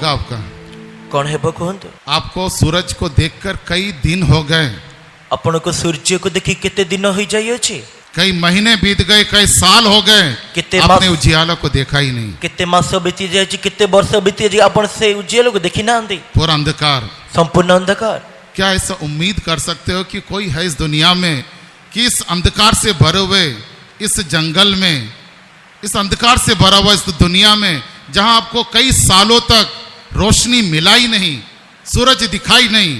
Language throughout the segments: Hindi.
होगा आपका? कौन है कहतु? आपको सूरज को देखकर कई दिन हो गए, आपण को सूर्य को देखी केते दिन हो जाई अछि, कई महीने बीत गए, कई साल हो गए, आपने उजियाला को देखा ही नहीं। केते मास बीती जाय छि, केते वर्ष बीती जाय, आपण से उजियाला को देखी नांदी। पूरा अंधकार, संपूर्ण अंधकार। क्या ऐसा उम्मीद कर सकते हो कि कोई है इस दुनिया में कि इस अंधकार से भरे हुए इस जंगल में, इस अंधकार से भरा हुआ इस दुनिया में, जहां आपको कई सालों तक रोशनी मिला ही नहीं, सूरज दिखाई नहीं,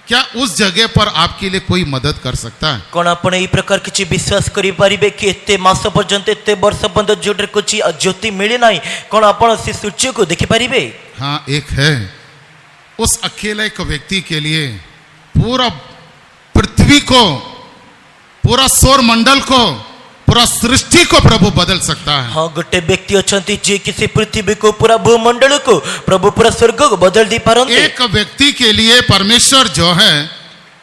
क्या उस जगह पर आपके लिए कोई मदद कर सकता है? कौन आपण ई प्रकार किछि विश्वास करि परिबे कि एते मास पर्यंत, एते वर्ष पर्यंत जोटर कुछ ज्योति मिले नाही, कौन आपण से सूर्य को देखि परिबे? हाँ, एक है। उस अकेले एक व्यक्ति के लिए पूरा पृथ्वी को, पूरा सौर मंडल को, पूरा सृष्टि को प्रभु बदल सकता है। हाँ, गोटे व्यक्ति अछंती जे किसी पृथ्वी को, पूरा भूमंडल को प्रभु पूरा स्वर्ग को बदल दी पारंते। एक व्यक्ति के लिए परमेश्वर जो है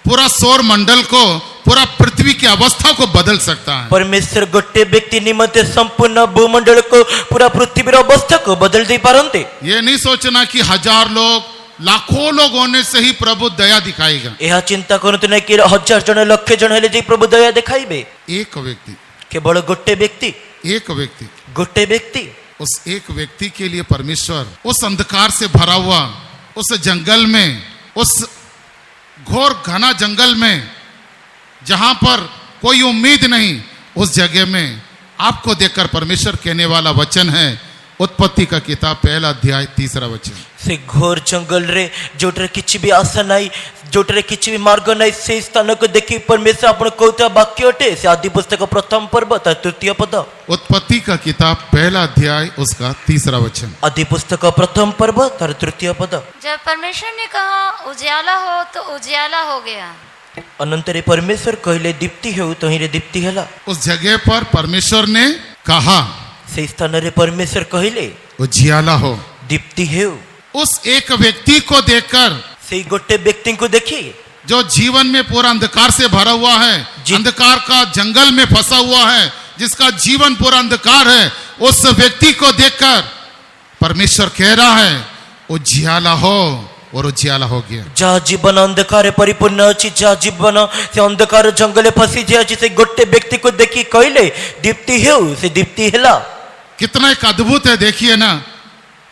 पूरा सौर मंडल को, पूरा पृथ्वी की अवस्था को बदल सकता है। परमेश्वर गोटे व्यक्ति निमित्त संपूर्ण भूमंडल को, पूरा पृथ्वी अवस्था को बदल दी पारंते। ये नहीं सोचना कि हजार लोग, लाखों लोग होने से ही प्रभु दया दिखाएगा। यह चिंता करते नहीं कि हजार जन, लक्ष जन हेले जे प्रभु दया दिखाइबे। एक व्यक्ति, केवल गोटे व्यक्ति, एक व्यक्ति, गोटे व्यक्ति, उस एक व्यक्ति के लिए परमेश्वर उस अंधकार से भरा हुआ उस जंगल में, उस घोर घना जंगल में जहां पर कोई उम्मीद नहीं, उस जगह में आपको देखकर परमेश्वर कहने वाला वचन है, उत्पत्ति का किताब 1 अध्याय 3 वचन। से घोर जंगल रे जोटरे किछि भी आशा नहीं, जोटरे किछि भी मार्ग नहीं, से स्थान को देखि परमेश्वर आपण कहता वाक्य अटे। से आदि पुस्तक प्रथम पर्व 3 पद। उत्पत्ति का किताब 1 अध्याय उसका 3 वचन। आदि पुस्तक प्रथम पर्व 3 पद। जब परमेश्वर ने कहा उजियाला हो तो उजियाला हो गया। अनंतरे परमेश्वर कहले दीप्ति हो, तो ही रे दीप्ति हला। उस जगह पर परमेश्वर ने कहा, से स्थान रे परमेश्वर कहले उजियाला हो, दीप्ति हो। उस एक व्यक्ति को देखकर, से गोटे व्यक्ति को देखी जो जीवन में पूरा अंधकार से भरा हुआ है, अंधकार का जंगल में फंसा हुआ है, जिसका जीवन पूरा अंधकार है, उस व्यक्ति को देखकर परमेश्वर कह रहा है उजियाला हो, और उजियाला हो गया। जहाँ जीवन अंधकार परिपूर्ण अच्छी, जहाँ जीवन से अंधकार जंगल फंसी जाए, से गोटे व्यक्ति को देखी कहले दीप्ति हो, से दीप्ति हला। कितना एक अद्भुत है, देखिए ना,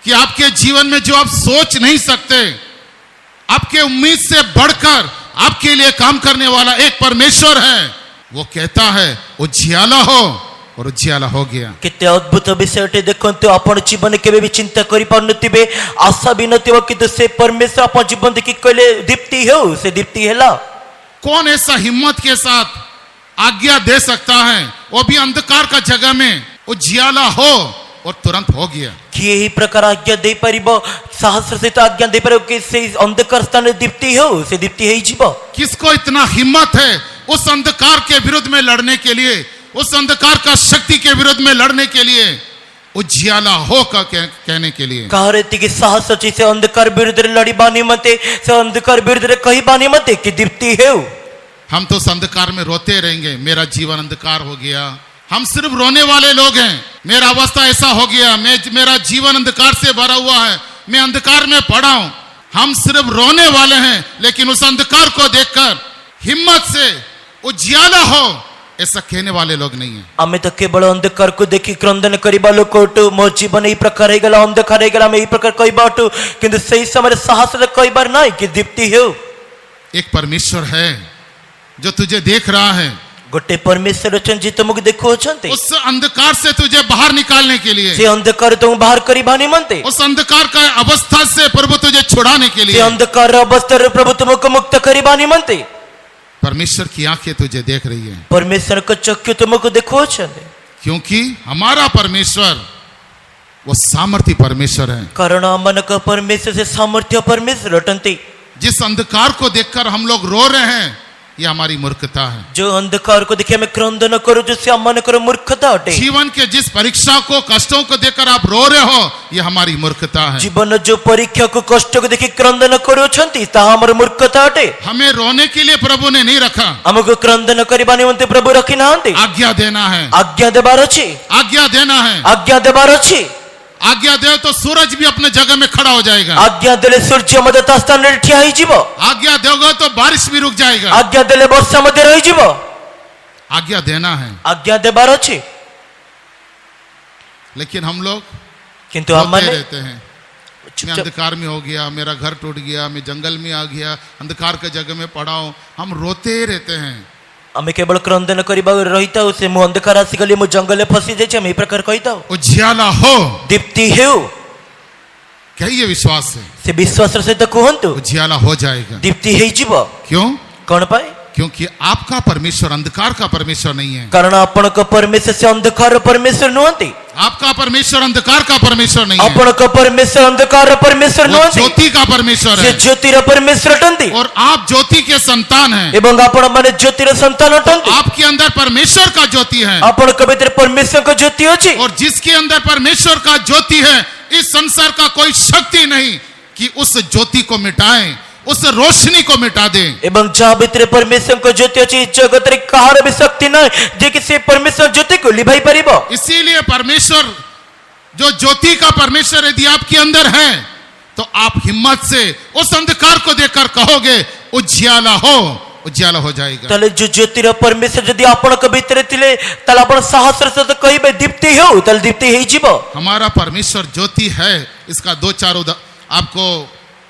कि आपके जीवन में जो आप सोच नहीं सकते, आपके उम्मीद से बढ़कर आपके लिए काम करने वाला एक परमेश्वर है, वो कहता है उजियाला हो, और उजियाला हो गया। कितने अद्भुत विषय देखते, आपण जीवन केबे भी चिंता करि पारनथिबे, आशा भी नथिबो, किंतु से परमेश्वर आपण जीवन देखि कहले दीप्ति हो, से दीप्ति हला। कौन ऐसा हिम्मत के साथ आज्ञा दे सकता है, वो भी अंधकार का जगह में उजियाला हो, और तुरंत हो गया। कि यही प्रकार आज्ञा दे परिबो, साहस सहित आज्ञा दे परिबो कि से अंधकार स्थान दीप्ति हो, से दीप्ति हेई जीवो। किसको इतना हिम्मत है उस अंधकार के विरुद्ध में लड़ने के लिए, उस अंधकार का शक्ति के विरुद्ध में लड़ने के लिए, उजियाला हो का कहने के लिए? कहते कि साहस अच्छी से अंधकार विरुद्ध लड़ी बानी मते, से अंधकार विरुद्ध कही बानी मते कि दीप्ति है। हम तो उस अंधकार में रोते रहेंगे, मेरा जीवन अंधकार हो गया, हम सिर्फ रोने वाले लोग हैं, मेरा अवस्था ऐसा हो गया, मेरा जीवन अंधकार से भरा हुआ है, मैं अंधकार में पड़ा हूं, हम सिर्फ रोने वाले हैं। लेकिन उस अंधकार को देखकर हिम्मत से उजियाला हो, ऐसा कहने वाले लोग नहीं है। आमे तो केवल अंधकार को देखी क्रंदन करिबा लोकटू, मो जीवन ई प्रकार हे गला, अंधकार हे गला, मैं ई प्रकार कहबाटू, किंतु सही समय साहस रे कहबार नहीं कि दीप्ति हो। एक परमेश्वर है जो तुझे देख रहा है, गोटे परमेश्वर अछन जे तुमको देखो छनते, उस अंधकार से तुझे बाहर निकालने के लिए, से अंधकार तुम बाहर करिबा निमंते, उस अंधकार का अवस्था से प्रभु तुझे छुड़ाने के लिए, से अंधकार अवस्था रे प्रभु तुमको मुक्त करिबा निमंते। परमेश्वर की आंखें तुझे देख रही है, परमेश्वर का चक्षु तुमको देखो छनते, क्योंकि हमारा परमेश्वर वो सामर्थी परमेश्वर है। कारण मन का परमेश्वर से सामर्थ्य परमेश्वर अटंती। जिस अंधकार को देखकर हम लोग रो रहे हैं, ये हमारी मूर्खता है। जो अंधकार को देखिए मैं क्रंदन करो, जिससे हम मन करो मूर्खता अटे। जीवन के जिस परीक्षा को, कष्टों को देखकर आप रो रहे हो, ये हमारी मूर्खता है। जीवन जो परीक्षा को, कष्ट को देखि क्रंदन करो छंती, ता हमर मूर्खता अटे। हमें रोने के लिए प्रभु ने नहीं रखा, हमको क्रंदन करिबा निमंते प्रभु रखी नांती। आज्ञा देना है, आज्ञा देबार अछि, आज्ञा देना है, आज्ञा देबार अछि। आज्ञा दे तो सूरज भी अपने जगह में खड़ा हो जाएगा। आज्ञा देले सूर्य मध्य ता स्थान रे ठिया होई जिवो। आज्ञा दोगे तो बारिश भी रुक जाएगा। आज्ञा देले वर्षा मध्य रही जिवो। आज्ञा देना है, आज्ञा देबार अछि। लेकिन हम लोग किंतु रोते हमने रहते हैं। मैं अंधकार में हो गया, मेरा घर टूट गया, मैं जंगल में आ गया, अंधकार के जगह में पड़ा हूं, हम रोते रहते हैं। आमे केवल क्रंदन करिबा रहिता से मु अंधकार आसी गली मु जंगल फसी जाय हम ए प्रकार कहिता उजियाला हो, दीप्ति हेउ। कहिए विश्वास से विश्वास सहित कहंतु उजियाला हो जाएगा। दीप्ति हेइ जिवो। क्यों? कोन पाए? क्योंकि आपका परमेश्वर अंधकार का परमेश्वर नहीं है। कारण आपनक परमेश्वर से अंधकार परमेश्वर नुहंती। आपका परमेश्वर अंधकार का परमेश्वर नहीं है। आपनक परमेश्वर अंधकार परमेश्वर वो नुहंती। ज्योति का परमेश्वर से है ज्योतिर परमेश्वर अटंती। और आप ज्योति के संतान हैं। एवं आपण माने ज्योतिर संतान अटंती। आपके अंदर परमेश्वर का ज्योति है आपनक भीतर परमेश्वर का ज्योति अछि। और जिसके अंदर परमेश्वर का ज्योति है, इस संसार का कोई शक्ति नहीं कि उस ज्योति को मिटाए, उस रोशनी को मिटा दे। एवं जहाँ भीतर परमेश्वर को ज्योति अछि जगत रे कहार भी शक्ति न जे कि से परमेश्वर ज्योति को लिभाई परिबो। इसीलिए परमेश्वर जो ज्योति का परमेश्वर यदि आपके अंदर है तो आप हिम्मत से उस अंधकार को देखकर कहोगे उजियाला हो, उजियाला हो जाएगा। तले जो ज्योतिर परमेश्वर यदि आपनक भीतर थिले तले आपण साहस से तो कहिबे दीप्ति हेउ तले दीप्ति हेइ जिवो। हमारा परमेश्वर ज्योति है, इसका 2-4 आपको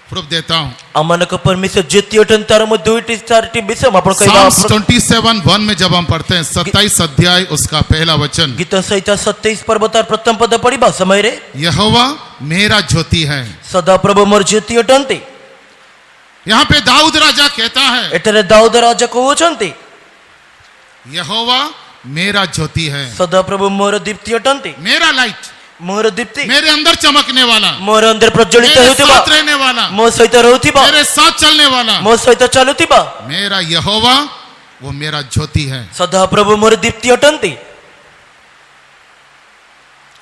प्रूफ देता हूं। अमनक परमेश्वर ज्योति अटन तार मु 2-4 विषय आपण कहिबा। Psalms 27:1 में जब हम पढ़ते हैं 27 अध्याय उसका पहला वचन, गीत संहिता 27 पर्वतार प्रथम पद पढ़िबा समय रे यहोवा मेरा ज्योति है। सदा प्रभु मोर ज्योति अटंती। यहाँ पे दाऊद राजा कहता है एटरे दाऊद राजा कहउछंती यहोवा मेरा ज्योति है, सदा प्रभु मोर दीप्ति अटंती। मेरा लाइट, मोर दीप्ति मेरे अंदर चमकने वाला, मोर अंदर प्रज्वलित मेरे होतिबा। साथ रहने वाला, मो सहित रहउतिबा। मेरे साथ चलने वाला, मो सहित चलुतिबा। मेरा यहोवा वो मेरा ज्योति है। सदा प्रभु मोर दीप्ति अटंती।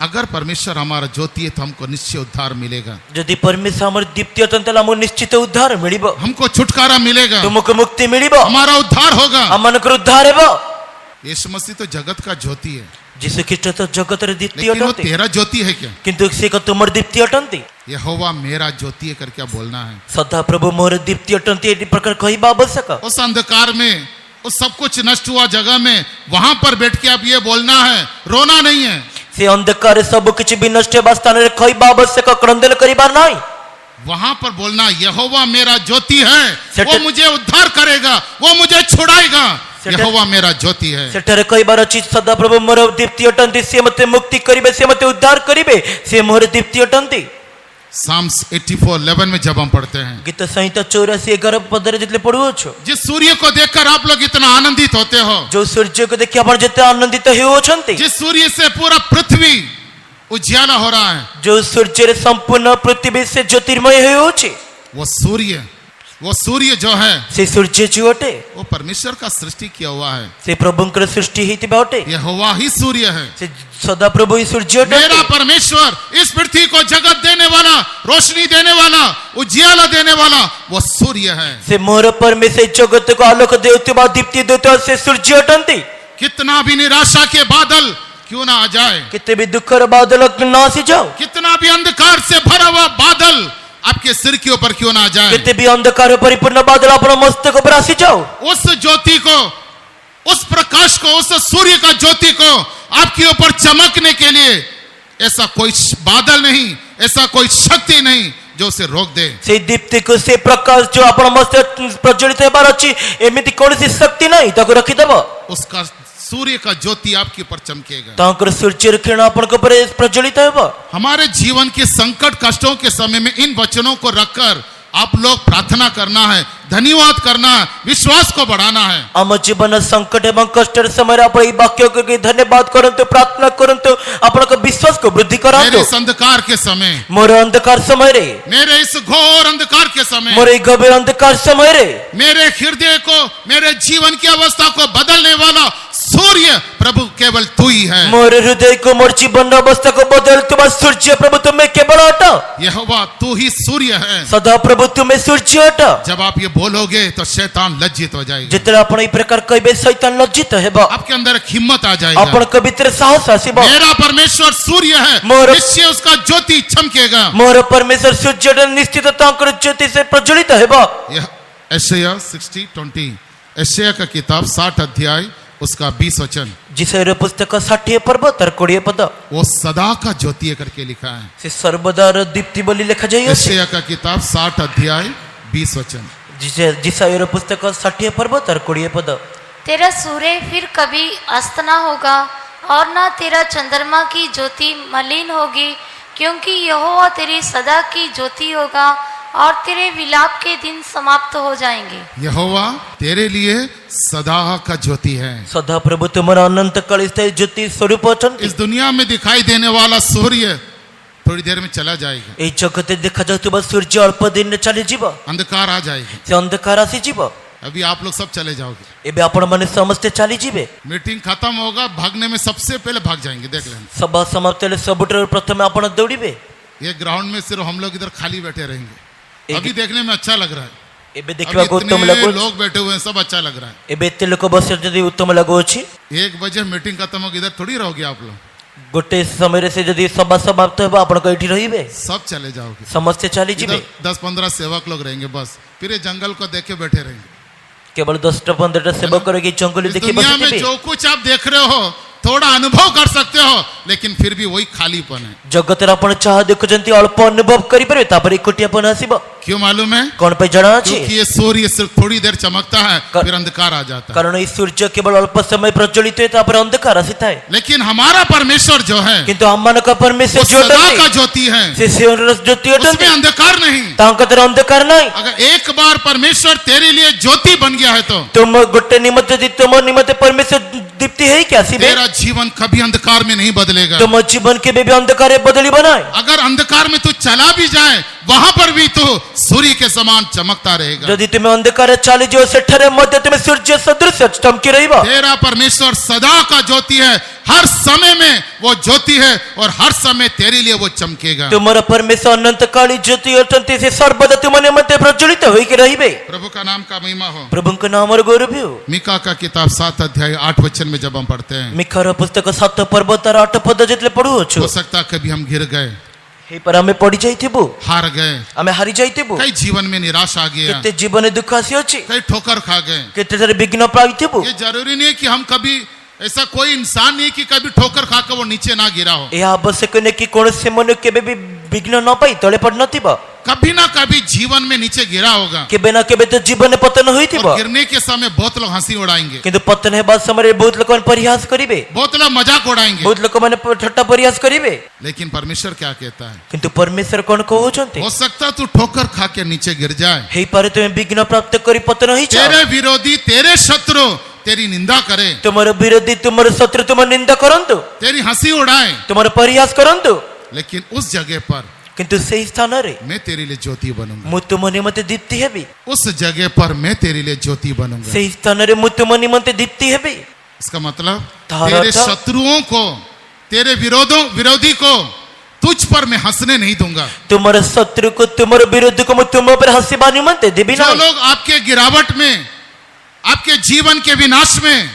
अगर परमेश्वर हमारा ज्योति है तो हमको निश्चय उद्धार मिलेगा, यदि परमेश्वर हमर दीप्ति अटंतला हमो निश्चित उद्धार मिलिबो। हमको छुटकारा मिलेगा, तुमको मुक्ति मिलिबो। हमारा उद्धार होगा। अमनकर उद्धार हेबो। यीशु मसीह तो जगत का ज्योति है, यीशु ख्रीष्ट तो जगत रे दीप्ति लेकिन वो अटंती। तेरा ज्योति है क्या? किंतु से का तुमर दीप्ति अटंती। यहोवा मेरा ज्योति है करके बोलना है। सदा प्रभु मोर दीप्ति अटंती ए प्रकार कहिबा आवश्यक। उस अंधकार में, उस सब कुछ नष्ट हुआ जगह में, वहां पर बैठ के अब ये बोलना है, रोना नहीं है। से अंधकार सब किछि भी नष्ट हेबा स्थान रे कहिबा आवश्यक, क्रंदन करिबा नहीं। वहां पर बोलना यहोवा मेरा ज्योति है, वो सेठ- मुझे उद्धार करेगा, वो मुझे छुड़ाएगा। सेठ- यहोवा मेरा ज्योति है। सेठरे कहिबार अछि सदा प्रभु मोर दीप्ति अटंती। से मते मुक्ति करिबे, से मते उद्धार करिबे, से मोर दीप्ति अटंती। Psalms 84:11 में जब हम पढ़ते हैं, गीत संहिता 84:11 पद रे जतले पढुओ छ, जिस सूर्य को देखकर आप लोग इतना आनंदित होते हो, जो सूर्य को देखि आपण जते आनंदित हेउ छंती, जिस सूर्य से पूरा पृथ्वी उजियाला हो रहा है, जो सूर्य रे संपूर्ण पृथ्वी से ज्योतिर्मय हेउ छी, वो सूर्य जो है से सूर्य जुअटे वो परमेश्वर का सृष्टि किया हुआ है। से प्रभुंकर सृष्टि हितिबा अटे। यहोवा ही सूर्य है। से सदा प्रभु ही सूर्य अटे। मेरा परमेश्वर इस पृथ्वी को जगत देने वाला, रोशनी देने वाला, उजियाला देने वाला वो सूर्य है। से मोर परमेश्वर जगत को आलोक देउतिबा दीप्ति देउतिबा से सूर्य अटंती। कितना भी निराशा के बादल क्यों ना आ जाए, कितने भी दुखर बादल नासी जाओ, कितना भी अंधकार से भरा हुआ बादल आपके सिर के ऊपर क्यों ना आ जाए, कितने भी अंधकार परिपूर्ण बादल अपना मस्तक पर आसी जाओ, उस ज्योति को, उस प्रकाश को, उस सूर्य का ज्योति को आपके ऊपर चमकने के लिए ऐसा कोई बादल नहीं, ऐसा कोई शक्ति नहीं जो उसे रोक दे। से दीप्ति को, से प्रकाश जो अपना मस्तक प्रज्वलित हेबार अछि, एमिति कोनोसी शक्ति नहीं ताको रखि देबो। उसका सूर्य का ज्योति आपके ऊपर चमकेगा। तांकर सूर्य किरण अपन को पर प्रज्वलित हेबो। हमारे जीवन के संकट कष्टों के समय में इन वचनों को रखकर आप लोग प्रार्थना करना है, धन्यवाद करना है, विश्वास को बढ़ाना है। आम जीवन संकट एवं कष्ट समय रे आपण ई वाक्य को धन्यवाद करंतु, प्रार्थना करंतु, आपण को विश्वास को वृद्धि मेरे करंतु। इस अंधकार के समय, मोर अंधकार समय रे, मेरे इस घोर अंधकार के समय, मोर ई गभीर अंधकार समय रे, मेरे हृदय को, मेरे जीवन की अवस्था को बदलने वाला सूर्य प्रभु केवल तू ही है। ମୋର ହୃଦୟକୁ ମୋର ଜୀବନ ଅବସ୍ଥାକୁ ବଦଳୁଥିବା ସୂର୍ଯ୍ୟ ପ୍ରଭୁ ତୁମେ କେବଳ ଅଟ। यहोवा तू ही सूर्य है। ସଦା ପ୍ରଭୁ ତୁମେ ସୂର୍ଯ୍ୟ ଅଟ। जब आप ये बोलोगे तो शैतान लज्जित हो जाएगा, ଯେତେବେଳେ ଆପଣ ଏଇ ପ୍ରକାର କହିବେ ଶୈତାନ ଲଜ୍ଜିତ ହେବ, आपके अंदर एक हिम्मत आ जाएगा। ଆପଣଙ୍କ ଭିତରେ ସାହସ ଆସିବ। मेरा परमेश्वर सूर्य है, मोर- निश्चय उसका ज्योति चमकेगा। ମୋର ପରମେଶ୍ୱର ସୂର୍ଯ୍ୟଟା ନିଶ୍ଚିତ ତାଙ୍କର ଜ୍ୟୋତି ସେ ପ୍ରଜ୍ୱଳିତ ହେବ। यह यशायाह 60:20, यशायाह का किताब 60 अध्याय उसका 20 वचन, जिसाईର पुस्तକ 60 पर्व ତାର 20 ପଦ, वो सदा का ज्योति करके लिखा है। ସେ ସର୍ବଦାର ଦୀପ୍ତି ବୋଲି ଲେଖାଯାଇଅଛି। यशायाह का किताब 60 अध्याय 20 वचन। जिसाईର पुस्तକ 60 पर्व ତାର 20 पद। तेरा सूर्य फिर कभी अस्त ना होगा और ना तेरा चंद्रमा की ज्योति मलिन होगी, क्योंकि यहोवा तेरी सदा की ज्योति होगा और तेरे विलाप के दिन समाप्त हो जाएंगे। यहोवा तेरे लिए सदा का ज्योति है। सदा प्रभु तुमର ଅନନ୍ତ କାଳ ସ୍ଥାୟୀ ଜ୍ୟୋତି ସ୍ୱରୂପ ଅଛନ୍ତି। इस दुनिया में दिखाई देने वाला सूर्य थोड़ी देर में चला जाएगा, ଏହି ଜଗତରେ ଦେଖାଯାଉଥିବା ସୂର୍ଯ୍ୟ ଅଳ୍ପ ଦିନରେ ଚାଲିଯିବ, अंधकार आ जाएगा। ସେ ଅନ୍ଧକାର ଆସିଯିବ। अभी आप लोग सब चले जाओगे, ଏବେ ଆପଣମାନେ ସମସ୍ତେ ଚାଲିଯିବେ। मीटिंग खत्म होगा, भागने में सबसे पहले भाग जाएंगे। देख लेना, ସଭା ସମାପ୍ତ ହେଲେ ସବୁଠାରୁ ପ୍ରଥମେ ଆପଣ ଦୌଡ଼ିବେ। ये ग्राउंड में सिर्फ हम लोग इधर खाली बैठे रहेंगे। एक- अभी देखने में अच्छा लग रहा है, ଏବେ अभी ଦେଖିବାକୁ ଉତ୍ତମ इतने ଲାଗୁଛି। लोग बैठे हुए हैं, सब अच्छा लग रहा है। ଏବେ ଏତେ ଲୋକ ବସିବା ଯଦି ଉତ୍ତମ ଲାଗୁଅଛି, 1 बजे मीटिंग खत्म होगी, इधर थोड़ी रहोगे आप लोग, ଗୋଟେ ସମୟରେ ସେ ଯଦି ସଭା ସମାପ୍ତ ହେବ ଆପଣ ଏଇଠି ରହିବେ, सब चले जाओगे। ସମସ୍ତେ ଚାଲିଯିବେ। इधर 10-15 सेवक लोग रहेंगे बस, फिर ये जंगल को देख के बैठे रहेंगे। କେବଳ 10-15ଟା ସେବକ ରହିକି ଜଙ୍ଗଲ इस ଦେଖି दुनिया में ବସିଥିବେ। जो कुछ आप देख रहे हो थोड़ा अनुभव कर सकते हो, लेकिन फिर भी वही खालीपन है। ଜଗତରେ ଆପଣ ଯାହା ଦେଖୁଛନ୍ତି ଅଳ୍ପ ଅନୁଭବ କରିପାରିବେ, ତାପରେ ଏକୁଟିଆପନ ଆସିବ। क्यों मालूम है? କଣ ପାଇଁ ଜଣାଅଛି? क्योंकि ये सूर्य सिर्फ थोड़ी देर चमकता है, फिर अंधकार आ जाता है। କାରଣ ଏଇ ସୂର୍ଯ୍ୟ କେବଳ ଅଳ୍ପ ସମୟ ପ୍ରଜ୍ୱଳିତ ହୁଏ, ତାପରେ ଅନ୍ଧକାର ଆସିଥାଏ। लेकिन हमारा परमेश्वर जो है କିନ୍ତୁ ଆମମାନଙ୍କ वो ପରମେଶ୍ୱର सदा का ଯୋଉଟା ज्योति है, ସେ ସିଂହର ଜ୍ୟୋତି ଅଟନ୍ତି, उसमें अंधकार नहीं। ତାଙ୍କ ଦ୍ୱାରା ଅନ୍ଧକାର ନାହିଁ। अगर एक बार परमेश्वर तेरे लिए ज्योति बन गया है तो ତୁମ ଗୋଟେ ନିମନ୍ତେ ଯଦି ତୁମ ନିମନ୍ତେ ପରମେଶ୍ୱର ଦୀପ୍ତି ହେଇକି ଆସିବେ, तेरा जीवन कभी अंधकार में नहीं बदलेगा। ତୁମ ଜୀବନ କେବେ ବି ଅନ୍ଧକାରରେ ବଦଳିବ ନାହିଁ। अगर अंधकार में तू चला भी जाए, वहां पर भी तू सूर्य के समान चमकता रहेगा। ଯଦି ତୁମେ ଅନ୍ଧକାରରେ ଚାଲିଯିବ, ସେଠାରେ ମଧ୍ୟ ତୁମେ ସୂର୍ଯ୍ୟ ସଦୃଶ ଚମକି ରହିବ। तेरा परमेश्वर सदा का ज्योति है, हर समय में वो ज्योति है और हर समय तेरे लिए वो चमकेगा। ତୁମର ପରମେଶ୍ୱର ଅନନ୍ତ କାଳୀ ଜ୍ୟୋତି ଅଟନ୍ତି, ସେ ସର୍ବଦା ତୁମ ନିମନ୍ତେ ପ୍ରଜ୍ୱଳିତ ହୋଇକି ରହିବେ। प्रभु का नाम का महिमा हो। ପ୍ରଭୁଙ୍କ ନାମର ଗୌରବ ହେଉ। मीका का किताब 7 अध्याय 8 वचन में जब हम पढ़ते हैं, ମିକାର ପୁସ୍ତକ 7 ପର୍ବ ତାର 8 ପଦ ଯେତେବେଳେ ପଢୁଅଛୁ, हो सकता है कभी हम गिर गए, ହେଇପାରେ ଆମେ ପଡି ଯାଇଥିବୁ, हार गए, ଆମେ ହାରି ଯାଇଥିବୁ, कई जीवन में निराश आ गया, କେତେ ଜୀବନରେ ଦୁଃଖ ଆସିଅଛି, कई ठोकर खा गए। କେତେଠାରେ ବିଘ୍ନ ପାଇଥିବୁ। ये जरूरी नहीं है कि हम कभी, ऐसा कोई इंसान नहीं कि कभी ठोकर खाकर वो नीचे ना गिरा हो। ଏହା ଆବଶ୍ୟକ ନୁହେଁ କି କୌଣସି ମନୁଷ୍ୟ କେବେ ବି ବିଘ୍ନ ନ ପାଇ ତଳେ ପଡିନଥିବ। कभी ना कभी जीवन में नीचे गिरा होगा, କେବେ ନା କେବେ ତ ଜୀବନରେ ପତନ ହୋଇଥିବ। और गिरने के समय बहुत लोग हंसी उड़ाएंगे, କିନ୍ତୁ ପତନ ହେବା ସମୟରେ ବହୁତ ଲୋକମାନେ ପରିହାସ କରିବେ, बहुत लोग मजाक उड़ाएंगे। ବହୁତ ଲୋକମାନେ ଠଟ୍ଟା ପରିହାସ କରିବେ। लेकिन परमेश्वर क्या कहता है? କିନ୍ତୁ ପରମେଶ୍ୱର କଣ କହୁଛନ୍ତି? हो सकता है तू ठोकर खा के नीचे गिर जाए, ହେଇପାରେ ତୁମେ ବିଘ୍ନ ପ୍ରାପ୍ତ କରି ପତନ ହେଇଛ। तेरे विरोधी, तेरे शत्रु तेरी निंदा करे, ତୁମର ବିରୋଧୀ, ତୁମର ଶତ୍ରୁ ତୁମ ନିନ୍ଦା କରନ୍ତୁ, तेरी हंसी उड़ाए, ତୁମର ପରିହାସ କରନ୍ତୁ, लेकिन उस जगह पर କିନ୍ତୁ ସେହି ସ୍ଥାନରେ मैं तेरे लिए ज्योति बनूंगा। ମୁଁ ତୁମ ନିମନ୍ତେ ଦୀପ୍ତି ହେବି। उस जगह पर मैं तेरे लिए ज्योति बनूंगा। ସେହି ସ୍ଥାନରେ ମୁଁ ତୁମ ନିମନ୍ତେ ଦୀପ୍ତି ହେବି। इसका मतलब तारा तेरे था। शत्रुओं को, तेरे विरोधी को तुझ पर मैं हंसने नहीं दूंगा। ତୁମର ଶତ୍ରୁକୁ, ତୁମର ବିରୋଧୀକୁ ମୁଁ ତୁମ ଉପରେ ହସିବା ନିମନ୍ତେ ଦେବି जो ନାହିଁ। लोग आपके गिरावट में, आपके जीवन के विनाश में,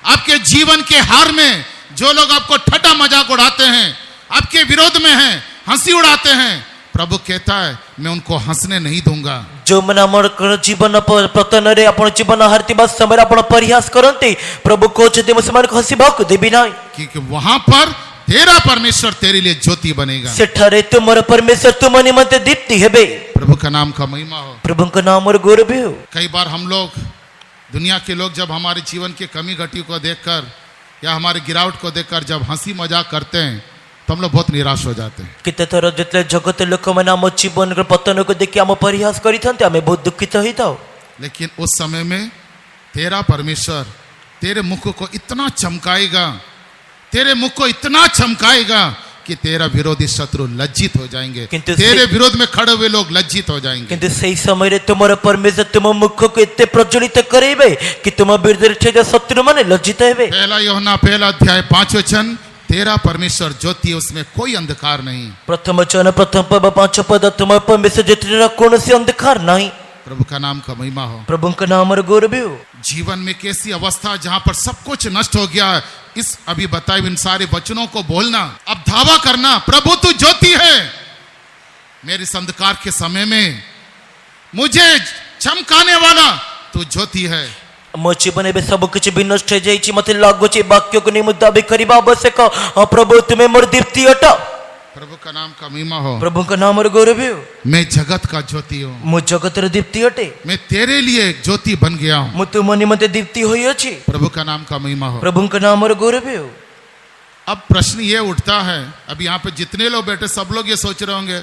आपके जीवन के हार में, जो लोग आपको ठट्टा मजाक उड़ाते हैं, आपके विरोध में हैं, हंसी उड़ाते हैं, प्रभु कहता है मैं उनको हंसने नहीं दूंगा। ଯେଉଁମାନେ ଆମର ଜୀବନ ପତନରେ, ଆପଣ ଜୀବନ ହାରିଥିବା ସମୟରେ ଆପଣ ପରିହାସ କରନ୍ତି, ପ୍ରଭୁ କହୁଛନ୍ତି ମୁଁ ସେମାନଙ୍କୁ ହସିବାକୁ ଦେବି ନାହିଁ। क्योंकि वहां पर तेरा परमेश्वर तेरे लिए ज्योति बनेगा। ସେଠାରେ ତୁମର ପରମେଶ୍ୱର ତୁମ ନିମନ୍ତେ ଦୀପ୍ତି ହେବେ। प्रभु का नाम का महिमा हो। ପ୍ରଭୁଙ୍କ ନାମର ଗୌରବ ହେଉ। कई बार हम लोग, दुनिया के लोग जब हमारे जीवन की कमी घटी को देखकर या हमारे गिरावट को देखकर जब हंसी मजाक करते हैं तो हम लोग बहुत निराश हो जाते हैं। କେତେଥର ଯେତେବେଳେ ଜଗତ ଲୋକମାନେ ଆମ ଜୀବନର ପତନକୁ ଦେଖି ଆମ ପରିହାସ କରିଥାନ୍ତି, ଆମେ ବହୁତ ଦୁଃଖିତ ହୋଇଥାଉ। लेकिन उस समय में तेरा परमेश्वर तेरे मुख को इतना चमकाएगा, तेरे मुख को इतना चमकाएगा, कि तेरा विरोधी शत्रु लज्जित हो जाएंगे, किंतु तेरे विरोध में खड़े हुए लोग लज्जित हो जाएंगे। କିନ୍ତୁ ସେଇ ସମୟରେ ତୁମର ପରମେଶ୍ୱର ତୁମ ମୁଖକୁ ଏତେ ପ୍ରଜ୍ୱଳିତ କରାଇବେ କି ତୁମ ବିରୁଦ୍ଧରେ ଠିଆ ଶତ୍ରୁମାନେ ଲଜ୍ଜିତ ହେବେ। पहला यूहन्ना पहला अध्याय 5 वचन, तेरा परमेश्वर ज्योति है, उसमें कोई अंधकार नहीं। ପ୍ରଥମ ଚୟନ ପ୍ରଥମ ପର୍ବ 5 ପଦ ତୁମ ପରମେଶ୍ୱର ଜ୍ୟୋତିର କୌଣସି ଅନ୍ଧକାର ନାହିଁ। प्रभु का नाम का महिमा हो। ପ୍ରଭୁଙ୍କ ନାମର ଗୌରବ ହେଉ। जीवन में कैसी अवस्था जहां पर सब कुछ नष्ट हो गया है, इस अभी बताए इन सारे वचनों को बोलना, अब दावा करना, प्रभु तू ज्योति है, मेरे इस अंधकार के समय में मुझे चमकाने वाला तू ज्योति है। ମୋ ଜୀବନ ଏବେ ସବୁ କିଛି ବିନଷ୍ଟ ହେଇଯାଇଛି, ମତେ ଲାଗୁଛି ବାକ୍ୟକୁ ନେଇ ମୁଁ ଦାବି କରିବା ଆବଶ୍ୟକ। ହଁ ପ୍ରଭୁ ତୁମେ ମୋର ଦୀପ୍ତି ଅଟ। प्रभु का नाम का महिमा हो। ପ୍ରଭୁଙ୍କ ନାମର ଗୌରବ ହେଉ। मैं जगत का ज्योति हूँ, ମୁଁ ଜଗତର ଦୀପ୍ତି ଅଟେ। मैं तेरे लिए एक ज्योति बन गया हूँ। ମୁଁ ତୁମ ନିମନ୍ତେ ଦୀପ୍ତି ହୋଇଅଛି। प्रभु का नाम का महिमा हो। ପ୍ରଭୁଙ୍କ ନାମର ଗୌରବ ହେଉ। अब प्रश्न ये उठता है, अब यहाँ पे जितने लोग बैठे सब लोग ये सोच रहे होंगे,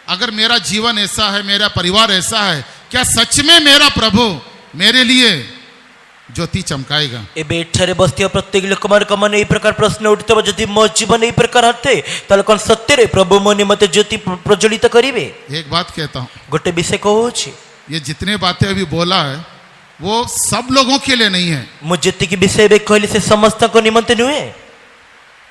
अगर मेरा जीवन ऐसा है, मेरा परिवार ऐसा है, क्या सच में मेरा प्रभु मेरे लिए ज्योति चमकाएगा? ଏବେ ଏଠାରେ ବସିଥିବା ପ୍ରତ୍ୟେକ ଲୋକମାନଙ୍କ ମନରେ ଏହି ପ୍ରକାର ପ୍ରଶ୍ନ ଉଠୁଥିବ, ଯଦି ମୋ ଜୀବନ ଏହି ପ୍ରକାର ଅଟେ ତାହେଲେ କ'ଣ ସତ୍ୟରେ ପ୍ରଭୁ ମୋ ନିମନ୍ତେ ଜ୍ୟୋତି ପ୍ରଜ୍ୱଳିତ କରିବେ? एक बात कहता हूँ, ଗୋଟେ ବିଷୟ କହୁଛି, ये जितने बातें अभी बोला है वो सब लोगों के लिए नहीं है। ମୁଁ ଯେତିକି ବିଷୟ ଏବେ କହିଲି ସେ ସମସ୍ତଙ୍କ ନିମନ୍ତେ ନୁହେଁ।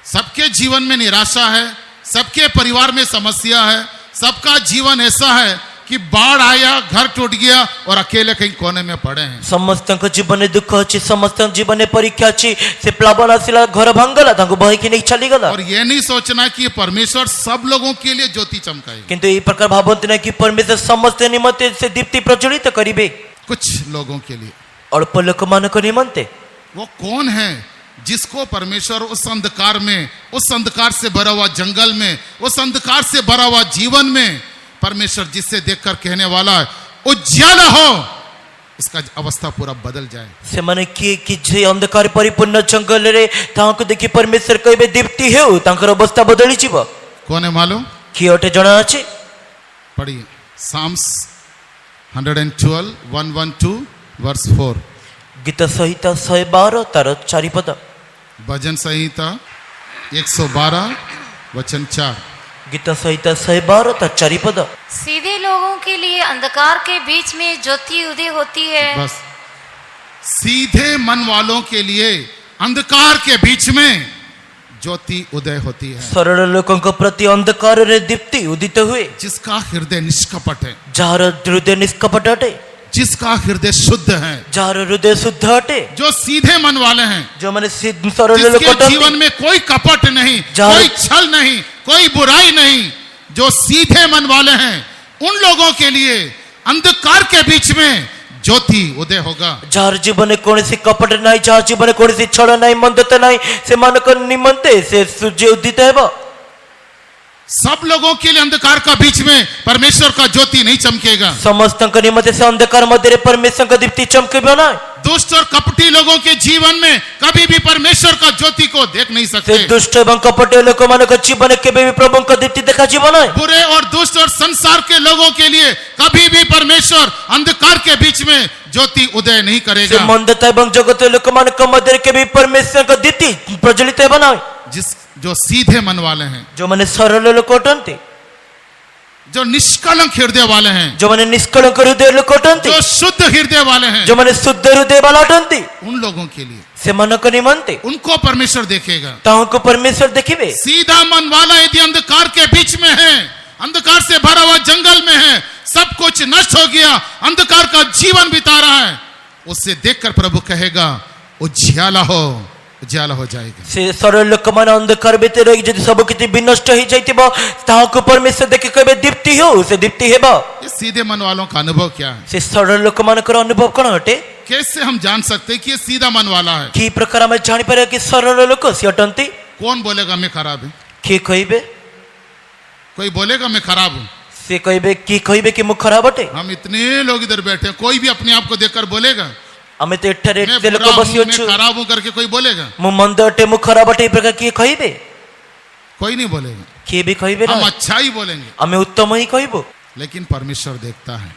सबके जीवन में निराशा है, सबके परिवार में समस्या है, सबका जीवन ऐसा है कि बाढ़ आया, घर टूट गया और अकेले कहीं कोने में पड़े हैं। ସମସ୍ତଙ୍କ ଜୀବନରେ ଦୁଃଖ ଅଛି, ସମସ୍ତଙ୍କ ଜୀବନରେ ପରୀକ୍ଷା ଅଛି, ସେ ପ୍ଲାବନ ଆସିଲା, ଘର ଭାଙ୍ଗଲା, ତାଙ୍କୁ ବହିକି ନେଇ ଚାଲିଗଲା। और ये नहीं सोचना कि परमेश्वर सब लोगों के लिए ज्योति चमकाएगा। କିନ୍ତୁ ଏହି ପ୍ରକାର ଭାବନ୍ତି ନାହିଁ କି ପରମେଶ୍ୱର ସମସ୍ତ ନିମନ୍ତେ ସେ ଦୀପ୍ତି ପ୍ରଜ୍ୱଳିତ କରିବେ। कुछ लोगों के लिए। ଅଳ୍ପ ଲୋକମାନଙ୍କ ନିମନ୍ତେ। वो कौन है जिसको परमेश्वर उस अंधकार में, उस अंधकार से भरा हुआ जंगल में, उस अंधकार से भरा हुआ जीवन में परमेश्वर जिससे देखकर कहने वाला है उज्याला हो, उसका अवस्था पूरा बदल जाए। ସେମାନେ କିଏ କି ଯେ ଅନ୍ଧକାର ପରିପୂର୍ଣ୍ଣ ଜଙ୍ଗଲରେ ତାହାଙ୍କୁ ଦେଖି ପରମେଶ୍ୱର କହିବେ ଦୀପ୍ତି ହେଉ, ତାଙ୍କର ଅବସ୍ଥା ବଦଳିଯିବ। कौन है मालूम? କିଏ ଅଟେ ଜଣାଅଛି? पढ़िए साम्स 112 112 वर्स 4, ଗୀତ ସଂହିତା 112 ତାର 4 ପଦ। भजन संहिता 112 वचन 4। ଗୀତ ସଂହିତା 112 ତାର 4 ପଦ। सीधे लोगों के लिए अंधकार के बीच में ज्योति उदय होती है। बस सीधे मन वालों के लिए अंधकार के बीच में ज्योति उदय होती है। ସରଳ ଲୋକଙ୍କ ପ୍ରତି ଅନ୍ଧକାରରେ ଦୀପ୍ତି ଉଦିତ ହୁଏ। जिसका हृदय निष्कपट है, ଯାହାର ହୃଦୟ ନିଷ୍କପଟ ଅଟେ, जिसका हृदय शुद्ध है, ଯାହାର ହୃଦୟ ଶୁଦ୍ଧ ଅଟେ, जो सीधे मन वाले हैं, ଯେଉଁମାନେ ସରଳ ଲୋକ जिसके ଅଟନ୍ତି, जीवन में कोई कपट नहीं, जहाँ- कोई छल नहीं, कोई बुराई नहीं, जो सीधे मन वाले हैं, उन लोगों के लिए अंधकार के बीच में ज्योति उदय होगा। ଯାହାର ଜୀବନରେ କୌଣସି କପଟ ନାହିଁ, ଯାହାର ଜୀବନରେ କୌଣସି ଛଳ ନାହିଁ, ମନ୍ଦତା ନାହିଁ, ସେମାନଙ୍କ ନିମନ୍ତେ ସେ ସୂର୍ଯ୍ୟ ଉଦିତ ହେବ। सब लोगों के लिए अंधकार का बीच में परमेश्वर का ज्योति नहीं चमकेगा। ସମସ୍ତଙ୍କ ନିମନ୍ତେ ସେ ଅନ୍ଧକାର ମଧ୍ୟରେ ପରମେଶ୍ୱରଙ୍କ ଦୀପ୍ତି ଚମକିବ ନାହିଁ। दुष्ट और कपटी लोगों के जीवन में कभी भी परमेश्वर का ज्योति को देख नहीं ସେ सकते। ଦୁଷ୍ଟ ଏବଂ କପଟ ଲୋକମାନଙ୍କ ଜୀବନରେ କେବେ ବି ପ୍ରଭୁଙ୍କ ଦୀପ୍ତି ଦେଖାଯିବ ନାହିଁ। बुरे और दुष्ट और संसार के लोगों के लिए कभी भी परमेश्वर अंधकार के बीच में ज्योति उदय नहीं ସେ करेगा। ମନ୍ଦତା ଏବଂ ଜଗତ ଲୋକମାନଙ୍କ ମଧ୍ୟରେ କେବେ ବି ପରମେଶ୍ୱରଙ୍କ ଦୀପ୍ତି ପ୍ରଜ୍ୱଳିତ ହେବ ନାହିଁ। जो सीधे मन वाले हैं, ଯେଉଁମାନେ ସରଳ ଲୋକ ଅଟନ୍ତି, जो निष्कलंक हृदय वाले हैं, ଯେଉଁମାନେ ନିଷ୍କଳଙ୍କ ହୃଦୟ ଲୋକ ଅଟନ୍ତି, जो शुद्ध हृदय वाले हैं, ଯେଉଁମାନେ ଶୁଦ୍ଧ ହୃଦୟ ବାଲା ଅଟନ୍ତି, उन लोगों के लिए ସେମାନଙ୍କ ନିମନ୍ତେ उनको परमेश्वर देखेगा। ତାହାଙ୍କୁ ପରମେଶ୍ୱର ଦେଖିବେ। सीधा मन वाला यदि अंधकार के बीच में है, अंधकार से भरा हुआ जंगल में है, सब कुछ नष्ट हो गया, अंधकार का जीवन बिता रहा है, उससे देखकर प्रभु कहेगा उज्याला हो, उज्याला हो जाएगा। ସେ ସରଳ ଲୋକମାନେ ଅନ୍ଧକାର ଭିତରେ ରହି ଯଦି ସବୁ କିଛି ବିନଷ୍ଟ ହେଇଯାଇଥିବ, ତାହାକୁ ପରମେଶ୍ୱର ଦେଖି କହିବେ ଦୀପ୍ତି ହେଉ, ସେ ଦୀପ୍ତି ହେବ। ये सीधे मन वालों का अनुभव क्या है? ସେ ସରଳ ଲୋକମାନଙ୍କର ଅନୁଭବ କ'ଣ ଅଟେ? कैसे हम जान सकते हैं कि ये सीधा मन वाला है? କି ପ୍ରକାର ଆମେ ଜାଣିପାରିବା କି ସରଳ ଲୋକ ସିଏ ଅଟନ୍ତି? कौन बोलेगा मैं खराब हूं? କିଏ କହିବେ? कोई बोलेगा मैं खराब हूं? ସେ କହିବେ କି କହିବେ କି ମୁଁ ଖରାପ ଅଟେ? हम इतने लोग इधर बैठे हैं, कोई भी अपने आप को देखकर बोलेगा ଆମେ ତ ଏଠାରେ मैं ଏତେ ଲୋକ बुरा हूं, ବସି ଅଛୁ, मैं खराब हूं करके कोई बोलेगा? ମୁଁ ମନ୍ଦ ଅଟେ, ମୁଁ ଖରାପ ଅଟେ, ଏ ପ୍ରକାର କିଏ କହିବେ? कोई नहीं बोलेगा। କିଏ ବି କହିବେ हम ନା। अच्छा ही बोलेंगे, ଆମେ ଉତ୍ତମ ହିଁ କହିବୁ। लेकिन परमेश्वर देखता है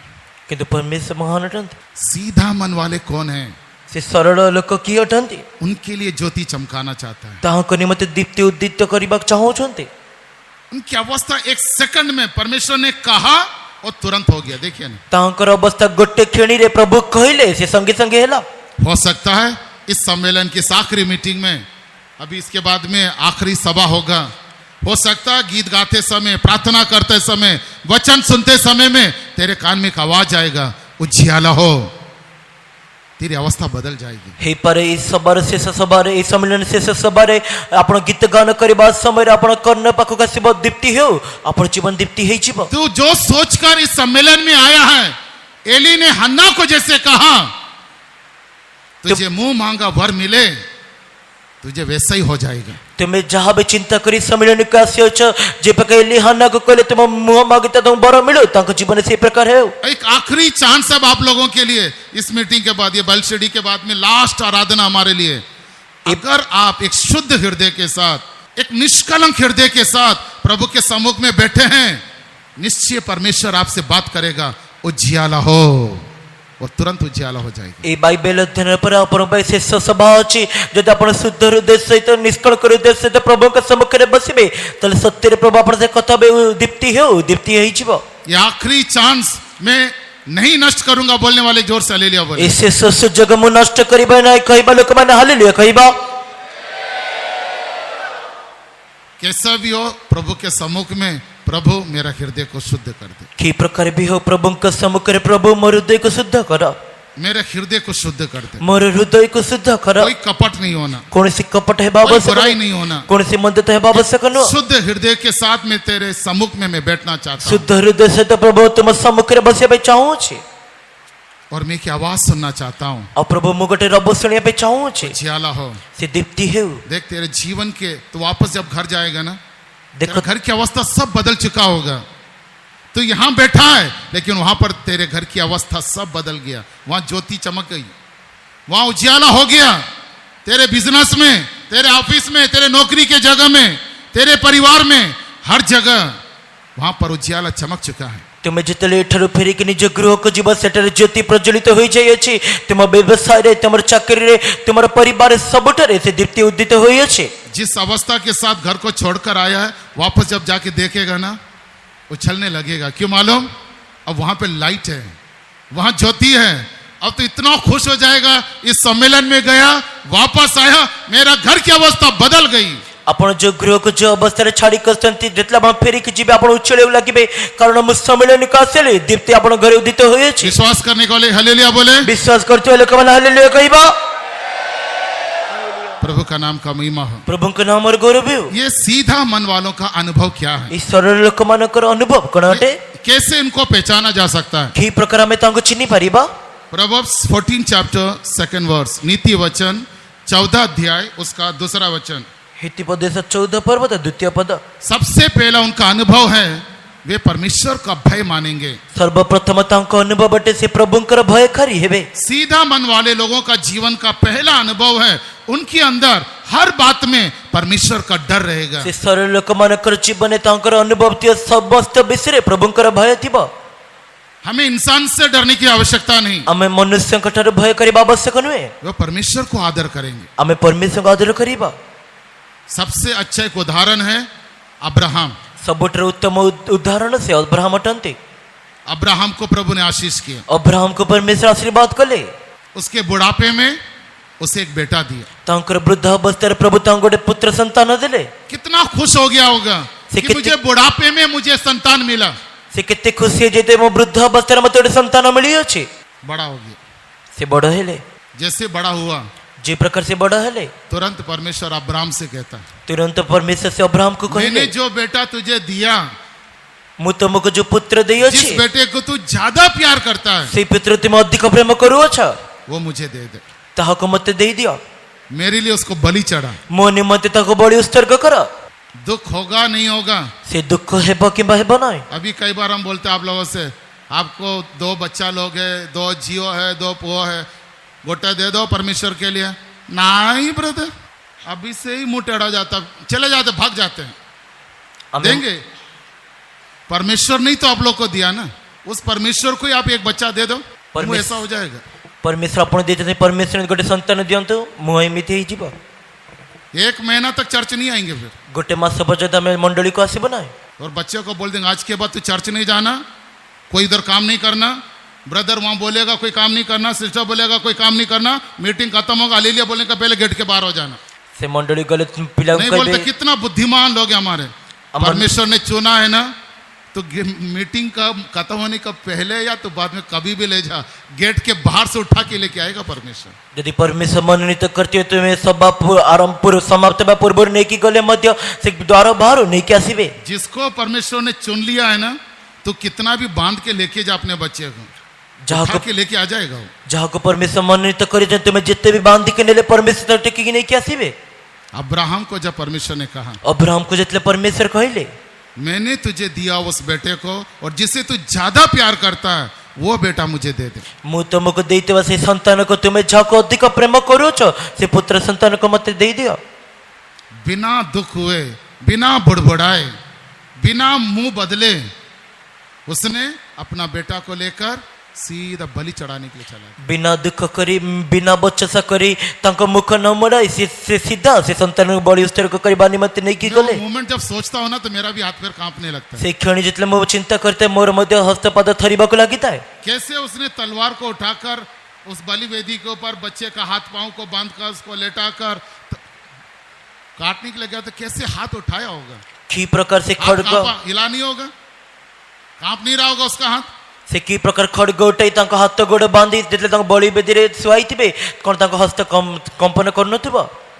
କିନ୍ତୁ ପରମେଶ୍ୱର ମହାନ ଅଟନ୍ତି। सीधा मन वाले कौन है। ସେ ସରଳ ଲୋକ କିଏ ଅଟନ୍ତି? उनके लिए ज्योति चमकाना चाहता है। ତାହାଙ୍କ ନିମନ୍ତେ ଦୀପ୍ତି ଉଦ୍ଦୀପ୍ତ କରିବାକୁ ଚାହୁଁଛନ୍ତି। उनकी अवस्था एक सेकंड में परमेश्वर ने कहा और तुरंत हो गया। देखिए ना, ତାଙ୍କର ଅବସ୍ଥା ଗୋଟେ କ୍ଷଣୀରେ ପ୍ରଭୁ କହିଲେ ସେ ସଙ୍ଗେ ସଙ୍ଗେ ହେଲା। हो सकता है इस सम्मेलन की इस आखिरी मीटिंग में, अभी इसके बाद में आखिरी सभा होगा, हो सकता है गीत गाते समय, प्रार्थना करते समय, वचन सुनते समय में तेरे कान में एक आवाज आएगा, उजियाला हो, तेरी अवस्था बदल जाएगी। ହେଇପାରେ ଏଇ ସଭାର ଶେଷ ସଭାରେ, ଏଇ ସମ୍ମିଳନୀ ଶେଷ ସଭାରେ ଆପଣ ଗୀତ ଗାନ କରିବା ସମୟରେ ଆପଣ କର୍ଣ୍ଣ ପାଖକୁ ଆସିବ, ଦୀପ୍ତି ହେଉ, ଆପଣ ଜୀବନ ଦୀପ୍ତି ହେଇଯିବ। तू जो सोचकर इस सम्मेलन में आया है, एली ने हन्ना को जैसे कहा तुझे मुंह मांगा वर मिले, तुझे वैसा ही हो जाएगा। ତୁମେ ଯାହା ବି ଚିନ୍ତା କରି ସମ୍ମିଳନୀକୁ ଆସିଅଛ, ଯେ ପ୍ରକାର ଏଲି ହାନ୍ନାକୁ କହିଲେ ତୁମ ମୁହଁ ମାଗିତା ତୁମ ବର ମିଳୁ, ତାଙ୍କ ଜୀବନ ସେଇ ପ୍ରକାର ହେଉ। एक आखिरी चांस अब आप लोगों के लिए इस मीटिंग के बाद, ये बलशेडी के बाद में लास्ट आराधना हमारे लिए, अगर आप एक शुद्ध हृदय के साथ, एक निष्कलंक हृदय के साथ प्रभु के सम्मुख में बैठे हैं, निश्चय परमेश्वर आपसे बात करेगा, उजियाला हो, और तुरंत उजियाला हो जाएगी। এই বাইবেল ଅଧ୍ୟୟନ ପରେ ଆପଣଙ୍କ ପାଇଁ ଶେଷ ସଭା ଅଛି। ଯଦି ଆପଣ ଶୁଦ୍ଧ ହୃଦୟ ସହିତ, ନିଷ୍କଳଙ୍କ ହୃଦୟ ସହିତ ପ୍ରଭୁଙ୍କ ସମ୍ମୁଖରେ ବସିବେ, ତାହେଲେ ସତ୍ୟରେ ପ୍ରଭୁ ଆପଣଙ୍କ ସହିତ କଥା ହେବେ, ଦୀପ୍ତି ହେଉ, ଦୀପ୍ତି ହେଇଯିବ। ये आखिरी चांस मैं नहीं नष्ट करूंगा बोलने वाले जोर से हालेलुया बोले। এই ଶେଷ ସୁଯୋଗ ମୁଁ ନଷ୍ଟ କରିବା ନାହିଁ କହିବା ଲୋକମାନେ ହାଲେଲୁୟା କହିବା। कैसा भी हो, प्रभु के सम्मुख में, प्रभु मेरा हृदय को शुद्ध कर दे, କି ପ୍ରକାର ବି ହଉ ପ୍ରଭୁଙ୍କ ସମ୍ମୁଖରେ, ପ୍ରଭୁ ମୋର ହୃଦୟକୁ ଶୁଦ୍ଧ କର, मेरे हृदय को शुद्ध कर दे। ମୋର ହୃଦୟକୁ ଶୁଦ୍ଧ କର। कोई कपट नहीं होना, କୌଣସି କପଟ ହେବା कोई ଆବଶ୍ୟକ बुराई ନାହିଁ, नहीं होना, କୌଣସି ମନ୍ଦତା ହେବା ଆବଶ୍ୟକ ନୁହଁ। शुद्ध हृदय के साथ में तेरे सम्मुख में मैं बैठना चाहता हूँ, ଶୁଦ୍ଧ ହୃଦୟ ସହିତ ପ୍ରଭୁ ତୁମ ସମ୍ମୁଖରେ ବସିବା ପାଇଁ ଚାହୁଁଛି। और मैं की आवाज सुनना चाहता हूँ, ଆଉ ପ୍ରଭୁ ମୁଁ ଗୋଟେ ରବ ଶୁଣିବା ପାଇଁ ଚାହୁଁଛି, उजियाला हो। ସେ ଦୀପ୍ତି ହେଉ। देख तेरे जीवन के, तो वापस जब घर जाएगा ना, ଦେଖ तेरा घर की अवस्था सब बदल चुका होगा। तू यहाँ बैठा है, लेकिन वहां पर तेरे घर की अवस्था सब बदल गया, वहां ज्योति चमक गई, वहां उजियाला हो गया। तेरे बिजनेस में, तेरे ऑफिस में, तेरे नौकरी के जगह में, तेरे परिवार में, हर जगह वहां पर उजियाला चमक चुका है। ତୁମେ ଯେତେବେଳେ ଏଠାରୁ ଫେରିକି ନିଜ ଗୃହକୁ ଯିବ, ସେଠାରେ ଜ୍ୟୋତି ପ୍ରଜ୍ୱଳିତ ହୋଇଯାଇଅଛି। ତୁମ ବ୍ୟବସାୟରେ, ତୁମର ଚାକିରିରେ, ତୁମର ପରିବାର ସବୁଠାରେ ସେ ଦୀପ୍ତି ଉଦ୍ଦିତ ହୋଇଅଛି। जिस अवस्था के साथ घर को छोड़कर आया है, वापस जब जाके देखेगा ना, उछलने लगेगा। क्यों मालूम? अब वहां पे लाइट है, वहां ज्योति है। अब तो इतना खुश हो जाएगा, इस सम्मेलन में गया, वापस आया, मेरा घर की अवस्था बदल गई। ଆପଣ ଯୋଉ ଗୃହକୁ ଯୋଉ ଅବସ୍ଥାରେ ଛାଡ଼ିକି ଆସିଛନ୍ତି, ଯେତେବେଳେ ଆପଣ ଫେରିକି ଯିବେ, ଆପଣ ଉଛଳିବାକୁ ଲାଗିବେ, କାରଣ ମୁଁ ସମ୍ମିଳନୀକୁ ଆସିଲି, ଦୀପ୍ତି ଆପଣଙ୍କ ଘରେ ଉଦିତ ହୋଇଅଛି। विश्वास करने वाले हालेलुया बोले। ବିଶ୍ୱାସ କରୁଥିବା ଲୋକମାନେ ହାଲେଲୁୟା କହିବା। प्रभु का नाम का महिमा हो। ପ୍ରଭୁଙ୍କ ନାମରେ ଗୌରବ ହେଉ। ये सीधा मन वालों का अनुभव क्या है, ଏହି ସରଳ ଲୋକମାନଙ୍କର ଅନୁଭବ କ'ଣ ଅଟେ? कैसे इनको पहचाना जा सकता है? କି ପ୍ରକାର ଆମେ ତାଙ୍କୁ ଚିହ୍ନି ପାରିବା? प्रोवर्ब्स 14 चैप्टर 2nd वर्स, नीति वचन 14 अध्याय उसका दूसरा वचन। ହିତିପଦେଶ 14 ପର୍ବ ଦ୍ୱିତୀୟ ପଦ। सबसे पहला उनका अनुभव है, वे परमेश्वर का भय मानेंगे। ସର୍ବପ୍ରଥମ ତାଙ୍କ ଅନୁଭବ ଅଟେ, ସେ ପ୍ରଭୁଙ୍କର ଭୟକାରୀ ହେବେ। सीधा मन वाले लोगों का जीवन का पहला अनुभव है, उनके अंदर हर बात में परमेश्वर का डर रहेगा। ସେ ସରଳ ଲୋକମାନଙ୍କର ଜୀବନରେ ତାଙ୍କର ଅନୁଭବ ଥିବ, ସମସ୍ତ ବିଷୟରେ ପ୍ରଭୁଙ୍କର ଭୟ ଥିବ। हमें इंसान से डरने की आवश्यकता नहीं, ଆମେ ମନୁଷ୍ୟଙ୍କ ଠାରୁ ଭୟ କରିବା ଆବଶ୍ୟକ ନୁହେଁ, वो परमेश्वर को आदर करेंगे। ଆମେ ପରମେଶ୍ୱରଙ୍କୁ ଆଦର କରିବା। सबसे अच्छा एक उदाहरण है अब्राहम। ସବୁଠାରୁ ଉତ୍ତମ ଉଦାହରଣ ସେ ଅବ୍ରାହମ ଅଟନ୍ତି। अब्राहम को प्रभु ने आशीष किया, ଅବ୍ରାହମକୁ ପରମେଶ୍ୱର ଆଶୀର୍ବାଦ କଲେ। उसके बुढ़ापे में उसे एक बेटा दिया। ତାଙ୍କର ବୃଦ୍ଧ ଅବସ୍ଥାରେ ପ୍ରଭୁ ତାଙ୍କୁ ଗୋଟେ ପୁତ୍ର ସନ୍ତାନ ଦେଲେ। कितना खुश हो गया होगा से कि कितनी- मुझे बुढ़ापे में मुझे संतान मिला। ସେ କେତେ ଖୁସି ହେଇଯାଇଥିବେ, ମୋ ବୃଦ୍ଧ ଅବସ୍ଥାରେ ମୋତେ ଗୋଟେ ସନ୍ତାନ ମିଳିଅଛି। बड़ा हो गया, ସେ ବଡ଼ ହେଲେ। जैसे बड़ा हुआ, ଯେ ପ୍ରକାର ସେ ବଡ଼ ହେଲେ, तुरंत परमेश्वर अब्राहम से कहता, ତୁରନ୍ତ ପରମେଶ୍ୱର ସେ ଅବ୍ରାହମକୁ କହିଲେ, मैंने जो बेटा तुझे दिया, ମୁଁ ତମକୁ ଯୋଉ ପୁତ୍ର ଦେଇଅଛି, जिस बेटे को तू ज्यादा प्यार करता है, ସେଇ ପୁତ୍ର ତୁମେ ଅଧିକ ପ୍ରେମ କରୁଅଛ, वो मुझे दे दे। ତାହାକୁ ମୋତେ ଦେଇଦିଅ। मेरे लिए उसको बलि चढ़ा। ମୋ ନିମନ୍ତେ ତାକୁ ବଳି ଉତ୍ସର୍ଗ କର। दुख होगा नहीं होगा? ସେ ଦୁଃଖ ହେବ କିମ୍ବା ହେବ ନାହିଁ। अभी कई बार हम बोलते हैं आप लोगों से, आपको 2 बच्चा लोग है, 2 जियो है, 2 पुओ है, गोटा दे दो परमेश्वर के लिए। नहीं ब्रदर, अभी से ही मुंह टेढ़ा जाता, चले जाते, भाग जाते हैं। ଆମେ देंगे? परमेश्वर नहीं तो आप लोग को दिया ना, उस परमेश्वर को ही आप एक बच्चा दे दो, वो परमेश्वर- ऐसा हो जाएगा। परमेश्वर आपण ଦେଇଛନ୍ତି परमेश्वर ଗୋଟେ ସନ୍ତାନ ଦିଅନ୍ତୁ ମୁଁ ଏମିତି ହେଇଯିବ 1 महीना तक चर्च नहीं आएंगे फिर। ଗୋଟେ ମାସ ପର୍ଯ୍ୟନ୍ତ ଆମେ ମଣ୍ଡଳୀକୁ ଆସିବ ନାହିଁ और बच्चे को बोल देंगे आज के बाद तू चर्च नहीं जाना, कोई इधर काम नहीं करना, ब्रदर वहां बोलेगा कोई काम नहीं करना, सिस्टर बोलेगा कोई काम नहीं करना, मीटिंग खत्म होगा हालेलुया बोलने का पहले गेट के बाहर हो जाना। ସେ ମଣ୍ଡଳୀ ଗଲେ ପିଲାଙ୍କୁ नहीं କହିବେ बोलते कितना बुद्धिमान लोग हैं हमारे। परमेश्वर ने चुना है ना, तो मीटिंग का खत्म होने का पहले या तो बाद में कभी भी ले जा, गेट के बाहर से उठा के लेके आएगा परमेश्वर। ଯଦି परमेश्वर मनोनीत करते ତୁମେ ସଭା ଆରମ୍ଭ ସମାପ୍ତ ହେବା ପୂର୍ବରୁ ନେଇକି ଗଲେ ମଧ୍ୟ ସେ ଦ୍ୱାର ବାହାରୁ ନେଇକି ଆସିବେ जिसको परमेश्वर ने चुन लिया है ना, तो कितना भी बांध के लेके जा अपने बच्चे को, उठा के लेके आ जाएगा वो। ଯାହାକୁ परमेश्वर मनोनीत କରିଛନ୍ତି ତୁମେ ଯେତେ ବି ବାନ୍ଧିକି ନେଲେ परमेश्वर ତାକୁ ଟେକିକି ନେଇକି ଆସିବେ। अब्राहम को जब परमेश्वर ने कहा ଅବ୍ରାହମକୁ ଯେତେବେଳେ परमेश्वर କହିଲେ मैंने तुझे दिया उस बेटे को, और जिसे तू ज्यादा प्यार करता है वो बेटा मुझे दे दे। ମୁଁ ତୁମକୁ ଦେଇଥିବା ସେଇ ସନ୍ତାନକୁ ତୁମେ ଯାହାକୁ ଅଧିକ ପ୍ରେମ କରୁଛ ସେ ପୁତ୍ର ସନ୍ତାନକୁ ମୋତେ ଦେଇଦିଅ। बिना दुख हुए, बिना बुड़बुड़ाए, बिना मुंह बदले उसने अपना बेटा को लेकर सीधा बलि चढ़ाने के लिए चला गया। ବିନା ଦୁଃଖ କରି ବିନା ବଚସା କରି ତାଙ୍କ ମୁଖ ନ ମୋଡ଼ାଇ ସେ ସିଧା ସେ ସନ୍ତାନକୁ ବଳି ଉତ୍ସର୍ଗ କରିବା ନିମନ୍ତେ ନେଇକି मैं ଗଲେ। वो मोमेंट जब सोचता हूं ना तो मेरा भी हाथ पैर कांपने लगता है। ସେ କ୍ଷଣି ଯେତେବେଳେ ମୁଁ ଚିନ୍ତା କରିଥାଏ ମୋର ମଧ୍ୟ ହସ୍ତପାଦ ଥରିବାକୁ ଲାଗିଥାଏ। कैसे उसने तलवार को उठाकर उस बलि वेदी के ऊपर बच्चे का हाथ पांव को बांधकर उसको लेटाकर काटने के लिए गया, तो कैसे हाथ उठाया होगा? କି ପ୍ରକାର ସେ हाथ ଖड्ग कांपा, हिला नहीं होगा, कांप नहीं रहा होगा उसका हाथ। ସେ କି ପ୍ରକାର ଖड्ग ଉଠାଇ ତାଙ୍କ ହାତ ଗୋଡ଼ ବାନ୍ଧି ଯେତେବେଳେ ତାଙ୍କ ବଳି ବେଦୀରେ ଶୁଆଇଥିବେ କ'ଣ ତାଙ୍କ ହସ୍ତ କମ୍ପନ କରୁନଥିବ?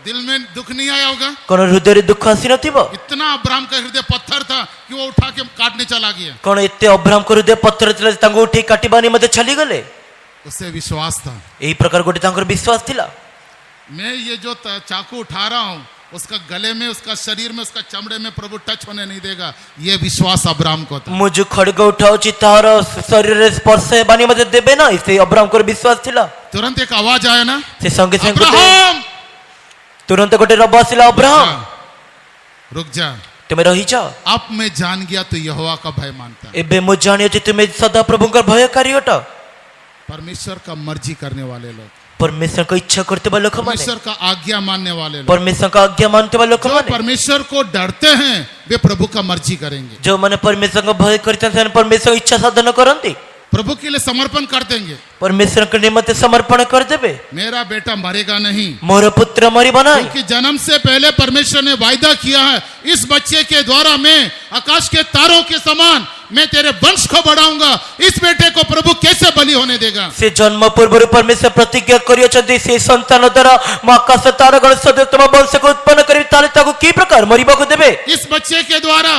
दिल में दुख नहीं आया होगा? କ'ଣ ହୃଦୟରେ ଦୁଃଖ ଆସିନଥିବ? इतना अब्राहम का हृदय पत्थर था कि वो उठा के काटने चला गया। କ'ଣ ଏତେ ଅବ୍ରାହମଙ୍କ ହୃଦୟ ପଥର ଥିଲା ଯେ ତାଙ୍କୁ ଉଠେଇ କାଟିବା ନିମନ୍ତେ ଚାଲିଗଲେ? उससे विश्वास था। ଏହି ପ୍ରକାର ଗୋଟେ ତାଙ୍କର ବିଶ୍ୱାସ ଥିଲା। मैं ये जो चाकू उठा रहा हूं उसका गले में, उसका शरीर में, उसका चमड़े में प्रभु टच होने नहीं देगा, ये विश्वास अब्राहम को था। ମୁଁ ଯୋଉ ଖड्ग ଉଠାଉଛି ତାହାର ଶରୀରରେ ସ୍ପର୍ଶ ହେବା ନିମନ୍ତେ ଦେବେ ନାହିଁ ସେଇ ଅବ୍ରାହମଙ୍କର ବିଶ୍ୱାସ ଥିଲା। तुरंत एक आवाज आया ना, ସେ ସଙ୍ଗେ ସଙ୍ଗେ अब्राहम ତୁରନ୍ତ ଗୋଟେ ରବ ଆସିଲା ଅବ୍ରାହମ रुक जा, ତୁମେ ରହିଯାଅ अब मैं जान गया तो यहोवा का भय मानता है। ଏବେ ମୁଁ ଜାଣିଅଛି ତୁମେ ସଦା ପ୍ରଭୁଙ୍କର ଭୟକାରୀ ଅଟ। परमेश्वर का मर्जी करने वाले लोग, परमेश्वरको इच्छा କରୁଥିବା ଲୋକମାନେ परमेश्वर का आज्ञा मानने वाले लोग, परमेश्वरको आज्ञा मानुଥିବା जो ଲୋକମାନେ परमेश्वर को डरते हैं वे प्रभु का मर्जी करेंगे, ଯେଉଁମାନେ परमेश्वरको भय କରିଥାନ୍ତି ସେମାନେ परमेश्वरको इच्छा साधन କରନ୍ତି। प्रभु के लिए समर्पण कर देंगे। परमेश्वरको निमन्ते समर्पण କରିଦେବେ। मेरा बेटा मरेगा नहीं, ମୋର ପୁତ୍ର ମରିବ ନାହିଁ। क्योंकि जन्म से पहले परमेश्वर ने वायदा किया है, इस बच्चे के द्वारा मैं आकाश के तारों के समान मैं तेरे वंश को बढ़ाऊंगा। इस बेटे को प्रभु कैसे बलि होने देगा? ସେ ଜନ୍ମ ପୂର୍ବରୁ परमेश्वर ପ୍ରତିଜ୍ଞା କରିଅଛନ୍ତି ସେ ସନ୍ତାନ ଦ୍ୱାରା ମୁଁ ଆକାଶ ତାରାଗଣ ସଦୃଶ ତମ ବଂଶକୁ ଉତ୍ପନ୍ନ କରିବି, ତାହେଲେ ତାକୁ କି ପ୍ରକାର ମରିବାକୁ ଦେବେ? इस बच्चे के द्वारा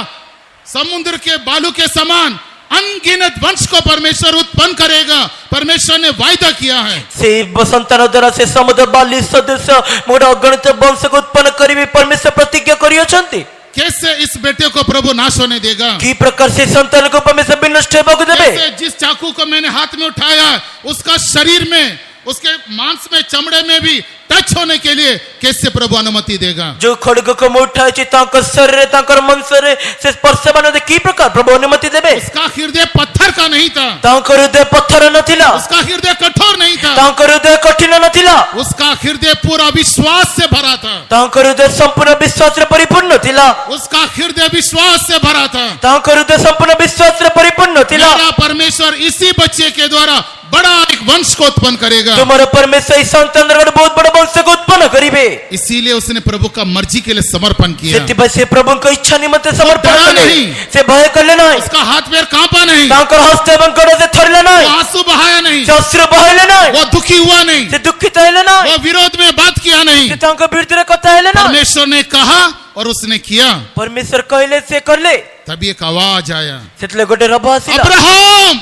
समुद्र के बालू के समान अनगिनत वंश को परमेश्वर उत्पन्न करेगा। परमेश्वर ने वायदा किया है। ସେ ସନ୍ତାନ ଦ୍ୱାରା ସେ ସମୁଦ୍ର ବାଲି ସଦୃଶ ମୁଁ ଗୋଟେ ଅଗଣିତ ବଂଶକୁ ଉତ୍ପନ୍ନ କରିବି परमेश्वर ପ୍ରତିଜ୍ଞା କରିଅଛନ୍ତି। कैसे इस बेटे को प्रभु नाश होने देगा? କି ପ୍ରକାର ସେ ସନ୍ତାନକୁ परमेश्वर ବିନଷ୍ଟ ହେବାକୁ ଦେବେ? कैसे जिस चाकू को मैंने हाथ में उठाया उसका शरीर में, उसके मांस में, चमड़े में भी टच होने के लिए कैसे प्रभु अनुमति देगा? ଯୋଉ ଖड्गକୁ ମୁଁ ଉଠାଇଛି ତାଙ୍କ ଶରୀରରେ ତାଙ୍କର ମାଂସରେ ସେ ସ୍ପର୍ଶ ବାନରେ କି ପ୍ରକାର ପ୍ରଭୁ ଅନୁମତି ଦେବେ? उसका हृदय पत्थर का नहीं था, ତାଙ୍କ ହୃଦୟ ପଥର ନଥିଲା, उसका हृदय कठोर नहीं था, ତାଙ୍କ ହୃଦୟ କଠିନ ନଥିଲା, उसका हृदय पूरा विश्वास से भरा था, ତାଙ୍କ ହୃଦୟ ସମ୍ପୂର୍ଣ୍ଣ ବିଶ୍ୱାସରେ ପରିପୂର୍ଣ୍ଣ ଥିଲା, उसका हृदय विश्वास से भरा था। ତାଙ୍କ ହୃଦୟ ସମ୍ପୂର୍ଣ୍ଣ ବିଶ୍ୱାସରେ ପରିପୂର୍ଣ୍ଣ ଥିଲା। मेरा परमेश्वर इसी बच्चे के द्वारा बड़ा एक वंश को उत्पन्न करेगा। ତୁମର परमेश्वर ଏହି ସନ୍ତାନର ଗୋଟେ ବହୁତ ବଡ଼ ବଂଶକୁ ଉତ୍ପନ୍ନ କରିବେ। इसीलिए उसने प्रभु का मर्जी के लिए समर्पण किया। ସେଥିପାଇଁ ସେ ପ୍ରଭୁଙ୍କ ଇଚ୍ଛା ନିମନ୍ତେ ସମର୍ପଣ ଡରା କଲେ। ନାହିଁ। ସେ ଭୟ କଲେ ନାହିଁ, उसका हाथ पैर कांपा नहीं, ତାଙ୍କର ହସ୍ତ ଏବଂ ଗୋଡ଼ ସେ ଥରିଲେ वो ନାହିଁ, आंसू बहाया नहीं, ସେ ଅଶ୍ରୁ ବହାଇଲେ ନାହିଁ, वो दुखी हुआ नहीं, ସେ ଦୁଃଖିତ ହେଲେ ନାହିଁ, वो विरोध में बात किया नहीं। ସେ ତାଙ୍କ ବିରୁଦ୍ଧରେ କଥା ହେଲେ ନାହିଁ। परमेश्वर ने कहा और उसने किया। परमेश्वर କହିଲେ ସେ କଲେ। तभी एक आवाज आया, ସେତେବେଳେ ଗୋଟେ ରବ ଆସିଲା, अब्राहम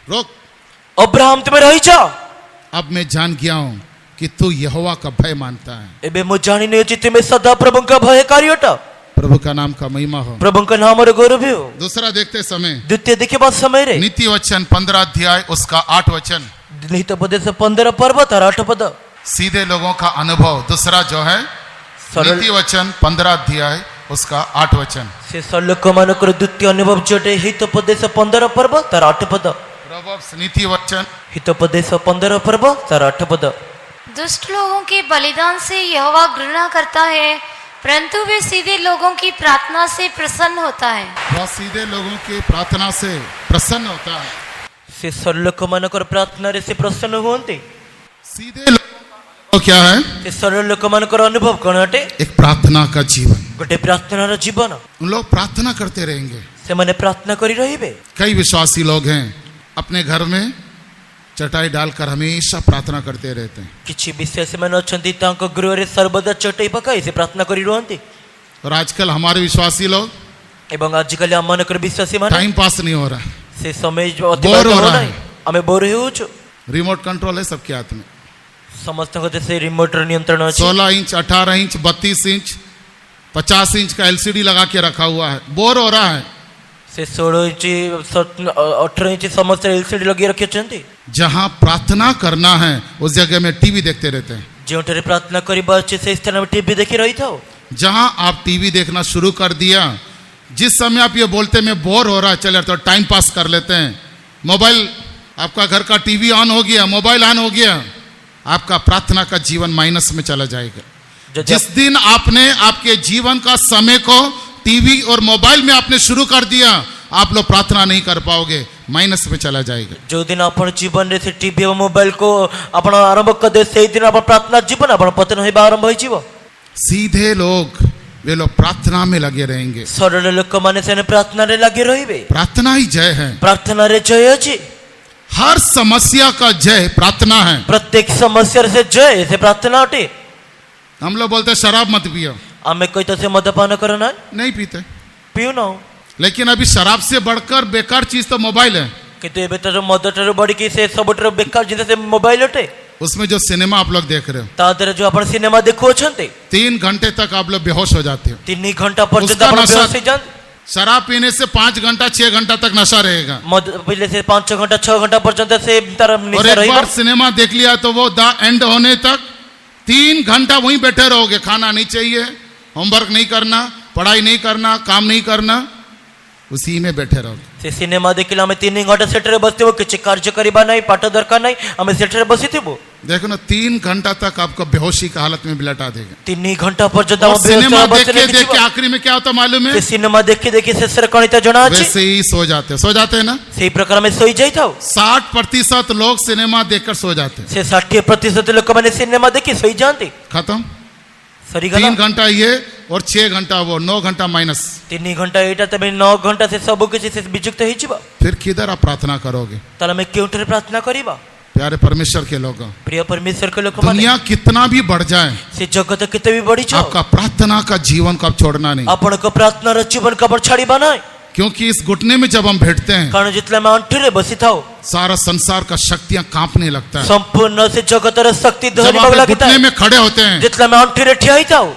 रोक, ଅବ୍ରାହମ ତୁମେ ରହିଛ। अब मैं जान गया हूं कि तू यहोवा का भय मानता है। ଏବେ ମୁଁ ଜାଣି ନେଉଛି ତୁମେ ସଦା ପ୍ରଭୁଙ୍କ ଭୟକାରୀ ଅଟ। प्रभु का नाम का महिमा हो। ପ୍ରଭୁଙ୍କ ନାମର ଗୌରବ ହେଉ। दूसरा देखते समय ଦ୍ୱିତୀୟ ଦେଖିବା ସମୟରେ नीति वचन 15 अध्याय उसका 8 वचन, ନିହିତୋପଦେଶ 15 ପର୍ବ ତାର 8 ପଦ। सीधे लोगों का अनुभव। दूसरा जो है सरल नीति वचन 15 अध्याय उसका 8 वचन। ଶେଷ ଲୋକମାନଙ୍କର ଦ୍ୱିତୀୟ ଅନୁଭବ ଯୋଟେ ହିତୋପଦେଶ 15 ପର୍ବ ତାର 8 ପଦ। प्रभु प्रोवर्ब्स नीति वचन हितोपदेश 15 पर्व तार 8 पद। दुष्ट लोगों के बलिदान से यहोवा घृणा करता है, परंतु वे सीधे लोगों की प्रार्थना से प्रसन्न होता है। वह सीधे लोगों की प्रार्थना से प्रसन्न होता है। से सरलोक मानकर प्रार्थना रे से प्रसन्न हुअन्ते। सीधे लोग क्या है? से सरल लोक मानकर अनुभव कौन अटे? एक प्रार्थना का जीवन। गोटे प्रार्थनार जीवन। उन लोग प्रार्थना करते रहेंगे। से माने प्रार्थना करी रहिबे। कई विश्वासी लोग हैं अपने घर में चटाई डालकर हमेशा प्रार्थना करते रहते हैं। किछि विश्वासी माने अछंती तांको गृह रे सर्वदा चटाई पकाई से प्रार्थना करी रहंती। और आजकल हमारे विश्वासी लोग एवं आजकल हम मानकर विश्वासी माने टाइम पास नहीं हो रहा है, से समय बोर हो रहा है। हमें बोर होउछु। रिमोट कंट्रोल है सबके हाथ में। समस्त को से रिमोट नियंत्रण अछि। 16 इंच 18 इंच 32 इंच 50 इंच का एलसीडी लगा के रखा हुआ है, बोर हो रहा है। से 16 इंच 18 इंच समस्त एलसीडी लगी रखी छंती। जहां प्रार्थना करना है उस जगह में टीवी देखते रहते हैं। जोठरे प्रार्थना करिबा अछि से स्थान में टीवी देखि रही थाओ। जहां आप टीवी देखना शुरू कर दिया, जिस समय आप ये बोलते मैं बोर हो रहा है चले तो टाइम पास कर लेते हैं, मोबाइल आपका घर का टीवी ऑन हो गया, मोबाइल ऑन हो गया, आपका प्रार्थना का जीवन माइनस में चला जाएगा। जिस दिन आपने आपके जीवन का समय को टीवी और मोबाइल में आपने शुरू कर दिया, आप लोग प्रार्थना नहीं कर पाओगे, माइनस में चला जाएगा। जो दिन अपन जीवन रे से टीवी और मोबाइल को अपन आरंभ कर दे से दिन अपन प्रार्थना जीवन अपन पतन होइबा आरंभ होई जीवो। सीधे लोग वे लोग प्रार्थना में लगे रहेंगे। सरल लोक माने से प्रार्थना रे लगे रहिबे। प्रार्थना ही जय है। प्रार्थना रे जय अछि। हर समस्या का जय प्रार्थना है। प्रत्येक समस्या से जय से प्रार्थना अटे। हम लोग बोलते शराब मत पियो, आमे कहते से मद्यपान करना नहीं पीते, पियो ना। लेकिन अभी शराब से बढ़कर बेकार चीज तो मोबाइल है। किंतु एबे तर मदटर बड़ी की से सबटर बेकार जिते से मोबाइल अटे। उसमें जो सिनेमा आप लोग देख रहे हो, तादरे जो अपन सिनेमा देखो छंते 3 घंटे तक आप लोग बेहोश हो जाते हो। 3 घंटा पर्यंत उसका अपन नशा- बेहोश हो जाते। शराब पीने से 5 घंटा 6 घंटा तक नशा रहेगा। मद पहले से 5-6 घंटा 6 घंटा पर्यंत से तार और निशा एक रहिबा। बार सिनेमा देख लिया तो वो द एंड होने तक 3 घंटा वहीं बैठे रहोगे। खाना नहीं चाहिए, होमवर्क नहीं करना, पढ़ाई नहीं करना, काम नहीं करना, उसी में बैठे रहोगे। से सिनेमा देखिला हमें 3 घंटा सेठरे बसथिबो, किछि कार्य करिबा नहीं, पाठ दरकार नहीं, हमें सेठरे बसिथिबो। देखो ना 3 घंटा तक आपको बेहोशी का हालत में बिलटा देगा। 3 घंटा पर्यंत और हम सिनेमा देख के आखिरी में क्या होता मालूम है? से सिनेमा देखि देखि से सरकणिता जणा अछि। वैसे ही सो जाते हैं ना। सेही प्रकार में सोई जाई थाओ। 60% लोग सिनेमा देखकर सो जाते हैं। से 60% लोक माने सिनेमा देखि सोई जानते। खत्म। सरी 3 गला। घंटा ये और 6 घंटा वो, 9 घंटा माइनस। 3 घंटा एटा तबे 9 घंटा से सब किछि से विजुक्त होई जिबा। फिर किधर आप प्रार्थना करोगे? ताला में केउठरे प्रार्थना करिबा। प्यारे परमेश्वर के लोगों, प्रिय परमेश्वर के लोक माने दुनिया कितना भी बढ़ जाए, से जगत केते भी बड़ी छो, आपका प्रार्थना का जीवन को आप छोड़ना नहीं। आपण को प्रार्थना र जीवन का पर छाड़ीबा नहीं। क्योंकि इस घुटने में जब हम बैठते हैं, कारण जितले में अंठरे बसी थाओ, सारा संसार का शक्तियां कांपने लगता है। संपूर्ण से जगत र शक्ति जब धनी आप बगला घुटने किता में खड़े होते हैं, जितले में अंठरे ठियाई थाओ,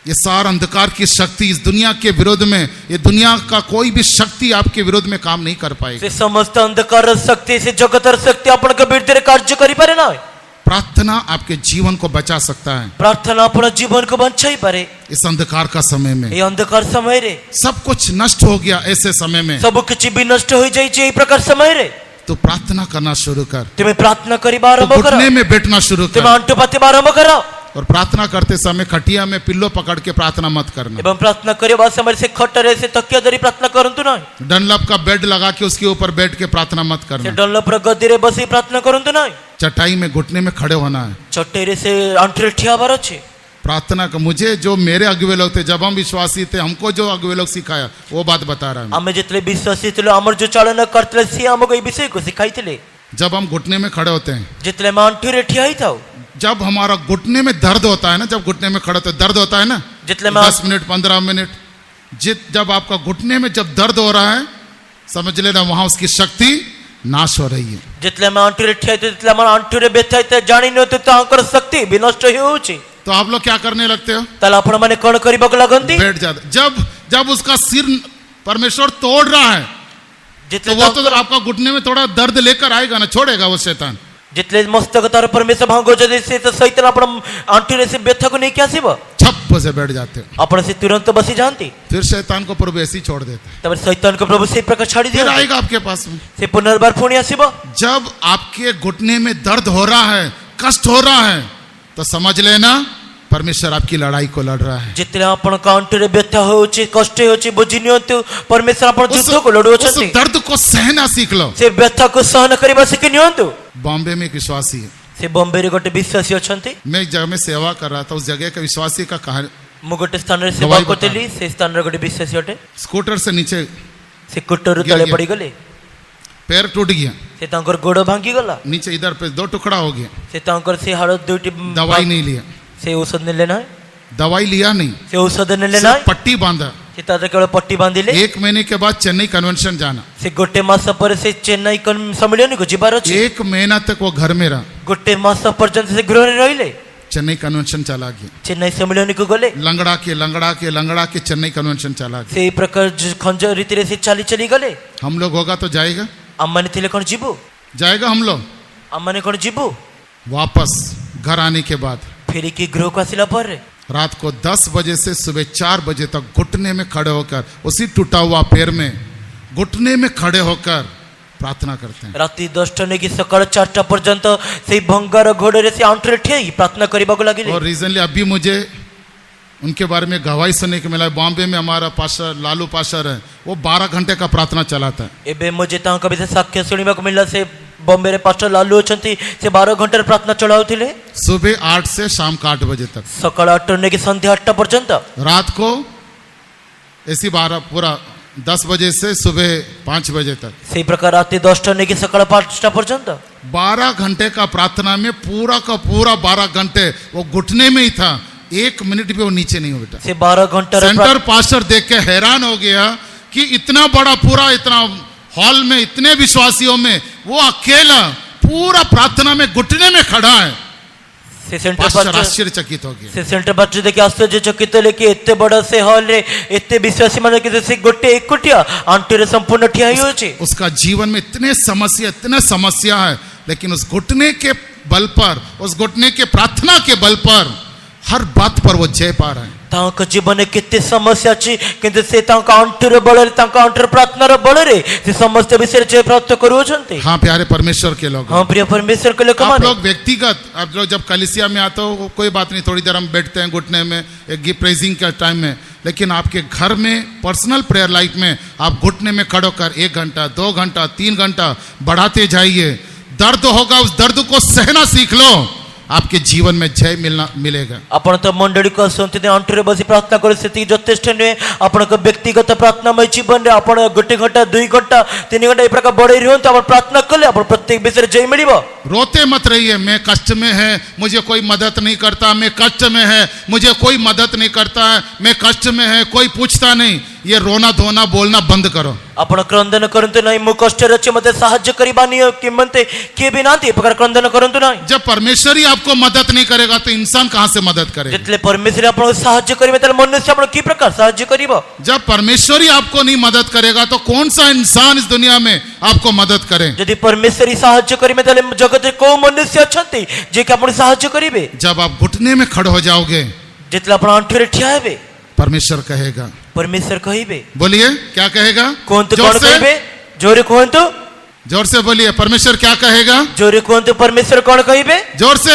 ये सारा अंधकार की शक्ति इस दुनिया के विरोध में, ये दुनिया का कोई भी शक्ति आपके विरोध में काम नहीं कर पाएगी। से समस्त अंधकार र शक्ति से जगत र शक्ति आपण के विरुद्ध कार्य करि पारे ना। प्रार्थना आपके जीवन को बचा सकता है। प्रार्थना अपन जीवन को बचाई पारे। इस अंधकार का समय में ये अंधकार समय रे सब कुछ नष्ट हो गया, ऐसे समय में सब कुछ भी नष्ट हो जाई छे। ई प्रकार समय रे तो प्रार्थना करना शुरू कर। तुम प्रार्थना करी तो आरंभ करो। घुटने में बैठना शुरू तुम कर। अंटू पाती आरंभ करो। और प्रार्थना करते समय खटिया में पिल्लो पकड़ के प्रार्थना मत करना। एवं प्रार्थना करिबा समय से खटरे से तकिया धरी प्रार्थना करंतु ना। डनलप का बेड लगा के उसके ऊपर बैठ के प्रार्थना मत से करना। डल्लो पर गद्दी रे बसी प्रार्थना करंतु ना। चटाई में घुटने में खड़े होना है। चटेरे से अंटरे ठियाबार अछि। प्रार्थना का मुझे जो मेरे अगुवे लोग थे, जब हम विश्वासी थे, हमको जो अगुवे लोग सिखाया वो बात बता रहा है। आमे जितले विश्वासी थे हमर जो चालन करतले से हमको ई विषय को सिखाइतले। जब हम घुटने में खड़े होते हैं, जितले में अंटरे ठियाई थाओ, जब हमारा घुटने में दर्द होता है ना, जब घुटने में खड़े तो दर्द होता है ना, जितले में 10 मिनट 15 मिनट, जब आपका घुटने में जब दर्द हो रहा है, समझ लेना वहां उसकी शक्ति नाश हो रही है। जितले में अंटरे ठियाई तो जितले में अंटरे बेथाइते जानि न तो तांकर शक्ति भी नष्ट होउची। तो आप लोग क्या करने लगते हो? ताला आपण माने कोन करिबक लागंती। बैठ जाते। जब उसका सिर परमेश्वर तोड़ रहा है, तो जितले वो तो आपका घुटने में थोड़ा दर्द लेकर आएगा ना, छोड़ेगा वो शैतान। जितले मस्तक तार परमेश्वर भांगो जदि से तो सैतान आपण अंटरे से बेथा को नहीं क्या सिबो। ठप से बैठ जाते हो। ଆପଣ ସେ ତୁରନ୍ତ ବସି ଯାଆନ୍ତି। फिर शैतान को प्रभु ऐसे ही छोड़ देते हैं, ତାପରେ ଶୈତାନକୁ ପ୍ରଭୁ ସେଇ ପ୍ରକାର ଛାଡ଼ି फिर ଦିଅନ୍ତି। आएगा आपके पास में। ସେ ପୁନର୍ବାର ପୁଣି ଆସିବ। जब आपके घुटने में दर्द हो रहा है, कष्ट हो रहा है, तो समझ लेना परमेश्वर आपकी लड़ाई को लड़ रहा है। ଯେତେବେଳେ ଆପଣଙ୍କ ଅଣ୍ଟରେ ବ୍ୟଥା ହେଉଛି, କଷ୍ଟ ହେଉଛି, ବୁଝି ନିଅନ୍ତୁ ପରମେଶ୍ୱର ଆପଣ उस ଯୁଦ୍ଧକୁ ଲଢୁଅଛନ୍ତି। दर्द को सहना सीख लो। ସେ ବ୍ୟଥାକୁ ସହନ କରିବା ଶିଖି ନିଅନ୍ତୁ। बॉम्बे में एक विश्वासी है, ସେ ବମ୍ବେରେ ଗୋଟେ ବିଶ୍ୱାସୀ ଅଛନ୍ତି। मैं एक जगह में सेवा कर रहा था, उस जगह का विश्वासी का कहानी, ମୁଁ ଗୋଟେ ସ୍ଥାନରେ ସେବା ଗବାଇ କରୁଥିଲି। ସେ ସ୍ଥାନର ଗୋଟେ ବିଶ୍ୱାସୀ ଅଟେ। स्कूटर से नीचे ସେ କୁଟରୁ गिर ତଳେ गया। ପଡ଼ିଗଲେ। पैर टूट गया, ସେ ତାଙ୍କର ଗୋଡ଼ ଭାଙ୍ଗିଗଲା। नीचे इधर पे 2 टुकड़ा हो गया। ସେ ତାଙ୍କର ସେ ହାଡ଼ ଦୁଇଟି दवाई नहीं लिया, ସେ ଔଷଧ ନେଲେ ନାହିଁ। दवाई लिया नहीं, ସେ ଔଷଧ ନେଲେ सिर्फ ନାହିଁ। पट्टी बांधा। ସେ ତାର କେବଳ ପଟି ବାନ୍ଧିଲେ। 1 महीने के बाद चेन्नई कन्वेंशन जाना, ସେ ଗୋଟେ ମାସ ପରେ ସେ ଚେନ୍ନାଇ ସମ୍ମିଳନୀକୁ ଯିବାର ଅଛି। 1 महीना तक वो घर में रहा। ଗୋଟେ ମାସ ପର୍ଯ୍ୟନ୍ତ ସେ ଗୃହରେ ରହିଲେ। चेन्नई कन्वेंशन चला गया, ଚେନ୍ନାଇ ସମ୍ମିଳନୀକୁ ଗଲେ। लंगड़ा के चेन्नई कन्वेंशन चला गया। ସେଇ ପ୍ରକାର ଖଞ୍ଜ ରୀତିରେ ସେ ଚାଲି ଚାଲି ଗଲେ। हम लोग होगा तो जाएगा, ଆମମାନେ ଥିଲେ କଣ ଯିବୁ? जाएगा हम लोग। ଆମମାନେ କଣ ଯିବୁ? वापस घर आने के बाद ଫେରିକି ଗୃହକୁ ଆସିଲା ପରେ रात को 10 बजे से सुबह 4 बजे तक घुटने में खड़े होकर, उसी टूटा हुआ पैर में घुटने में खड़े होकर प्रार्थना करते हैं। ରାତି 10ଟା ନେଇକି ସକାଳ 4ଟା ପର୍ଯ୍ୟନ୍ତ ସେଇ ଭଙ୍ଗାର ଘୋଡ଼ରେ ସେ ଆଣ୍ଠୁରେ ଠିଆ ହେଇକି ପ୍ରାର୍ଥନା କରିବାକୁ ଲାଗିଲେ। और रिसेंटली अभी मुझे उनके बारे में गवाही सुनने को मिला। बॉम्बे में हमारा पास्टर लालू पास्टर है, वो 12 घंटे का प्रार्थना चलाता है। ଏବେ ମୋତେ ତାଙ୍କ ବିଷୟରେ ସାକ୍ଷ୍ୟ ଶୁଣିବାକୁ ମିଳିଲା। ସେ ବମ୍ବେରେ ପାଷ୍ଟର ଲାଲୁ ଅଛନ୍ତି। ସେ 12 ଘଣ୍ଟାର ପ୍ରାର୍ଥନା ଚଳାଉଥିଲେ। सुबह 8 से शाम को 8 बजे तक, ସକାଳ 8ରୁ ନେଇକି ସନ୍ଧ୍ୟା 8ଟା ପର୍ଯ୍ୟନ୍ତ। रात को ऐसी 12 पूरा 10 बजे से सुबह 5 बजे तक, ସେଇ ପ୍ରକାର ରାତି 10ଟା ନେଇକି ସକାଳ 5ଟା ପର୍ଯ୍ୟନ୍ତ 12 घंटे का प्रार्थना में पूरा का पूरा 12 घंटे वो घुटने में ही था। 1 मिनट भी वो नीचे नहीं हो बेटा। ସେ 12 ଘଣ୍ଟାର सेंटर पास्टर देख के हैरान हो गया कि इतना बड़ा पूरा इतना हॉल में इतने विश्वासियों में वो अकेला पूरा प्रार्थना में घुटने में खड़ा है। ସେ ସେଣ୍ଟର पास्टर ପାଷ୍ଟର आश्चर्यचकित हो गया। ସେ ସେଣ୍ଟର ପାଷ୍ଟର ଦେଖି ଆଶ୍ଚର୍ଯ୍ୟଚକିତ ହେଲେ କି ଏତେ ବଡ଼ ସେ ହଲରେ ଏତେ ବିଶ୍ୱାସୀ ମାନେ କିନ୍ତୁ ସେ ଗୋଟେ ଏକୁଟିଆ ଆଣ୍ଠୁରେ ସମ୍ପୂର୍ଣ୍ଣ ଠିଆ ହେଇଯାଉଛି। उसका जीवन में इतने समस्या है, लेकिन उस घुटने के बल पर, उस घुटने के प्रार्थना के बल पर हर बात पर वो जय पा रहा है। ତାଙ୍କ ଜୀବନରେ କେତେ ସମସ୍ୟା ଅଛି, କିନ୍ତୁ ସେ ତାଙ୍କ ଆଣ୍ଠୁର ବଳରେ, ତାଙ୍କ ଆଣ୍ଠୁର ପ୍ରାର୍ଥନାର ବଳରେ ସେ ସମସ୍ତ ବିଷୟରେ ଜୟ ପ୍ରାପ୍ତ କରୁଅଛନ୍ତି। हाँ प्यारे परमेश्वर के लोग, ହଁ ପ୍ରିୟ परमेश्वरको आप ଲୋକମାନେ, लोग व्यक्तिगत, आप लोग जब कलीसिया में आते हो कोई बात नहीं, थोड़ी देर हम बैठते हैं घुटने में एक प्रेजिंग के टाइम में, लेकिन आपके घर में पर्सनल प्रेयर लाइफ में आप घुटने में खड़े होकर 1 घंटा 2 घंटा 3 घंटा बढ़ाते जाइए। दर्द होगा, उस दर्द को सहना सीख लो, आपके जीवन में जय मिलेगा। ଆପଣ ତ ମଣ୍ଡଳୀକୁ ଆସନ୍ତି, ଆଣ୍ଠୁରେ ବସି ପ୍ରାର୍ଥନା କରୁ, ସେତିକି ଯଥେଷ୍ଟ ନୁହେଁ। ଆପଣଙ୍କ ବ୍ୟକ୍ତିଗତ ପ୍ରାର୍ଥନାମୟ ଜୀବନରେ ଆପଣ 1 ଘଣ୍ଟା 2 ଘଣ୍ଟା 3 ଘଣ୍ଟା ଏ ପ୍ରକାର ବଢେଇ ରୁହନ୍ତୁ। ଆପଣ ପ୍ରାର୍ଥନା କଲେ ଆପଣ ପ୍ରତ୍ୟେକ ବିଷୟରେ ଜୟ ମିଳିବ। रोते मत रहिए, मैं कष्ट में है, मुझे कोई मदद नहीं करता, मैं कष्ट में है, मुझे कोई मदद नहीं करता है, मैं कष्ट में है, कोई पूछता नहीं। ये रोना धोना बोलना बंद करो। ଆପଣ କ୍ରନ୍ଦନ କରନ୍ତୁ ନାହିଁ, ମୁଁ କଷ୍ଟରେ ଅଛି, ମୋତେ ସାହାଯ୍ୟ କରିବା ନିମନ୍ତେ କିଏ ବି ନାହାନ୍ତି, ଏ ପ୍ରକାର କ୍ରନ୍ଦନ କରନ୍ତୁ ନାହିଁ। जब परमेश्वर ही आपको मदद नहीं करेगा तो इंसान कहां से मदद करेगा? ଯେତେବେଳେ ପରମେଶ୍ୱର ଆପଣଙ୍କୁ ସାହାଯ୍ୟ କରିବେ ତାହେଲେ ମନୁଷ୍ୟ ଆପଣଙ୍କୁ କି ପ୍ରକାର ସାହାଯ୍ୟ କରିବ? जब परमेश्वर ही आपको नहीं मदद करेगा तो कौन सा इंसान इस दुनिया में आपको मदद करे? ଯଦି ପରମେଶ୍ୱର ହିଁ ସାହାଯ୍ୟ କରିବେ ତାହେଲେ ଜଗତରେ କୋଉ ମନୁଷ୍ୟ ଅଛନ୍ତି ଯିଏକି ଆପଣଙ୍କୁ ସାହାଯ୍ୟ କରିବେ? जब आप घुटने में खड़े हो जाओगे, ଯେତେବେଳେ ଆପଣ ଆଣ୍ଠୁରେ ଠିଆ ହେବେ, परमेश्वर कहेगा, ପରମେଶ୍ୱର କହିବେ। बोलिए क्या कहेगा? କୁହନ୍ତୁ जोर କଣ से, କହିବେ? ଜୋରେ କୁହନ୍ତୁ, जोर से बोलिए, परमेश्वर क्या कहेगा? ଜୋରେ କୁହନ୍ତୁ, ପରମେଶ୍ୱର କଣ କହିବେ? जोर से।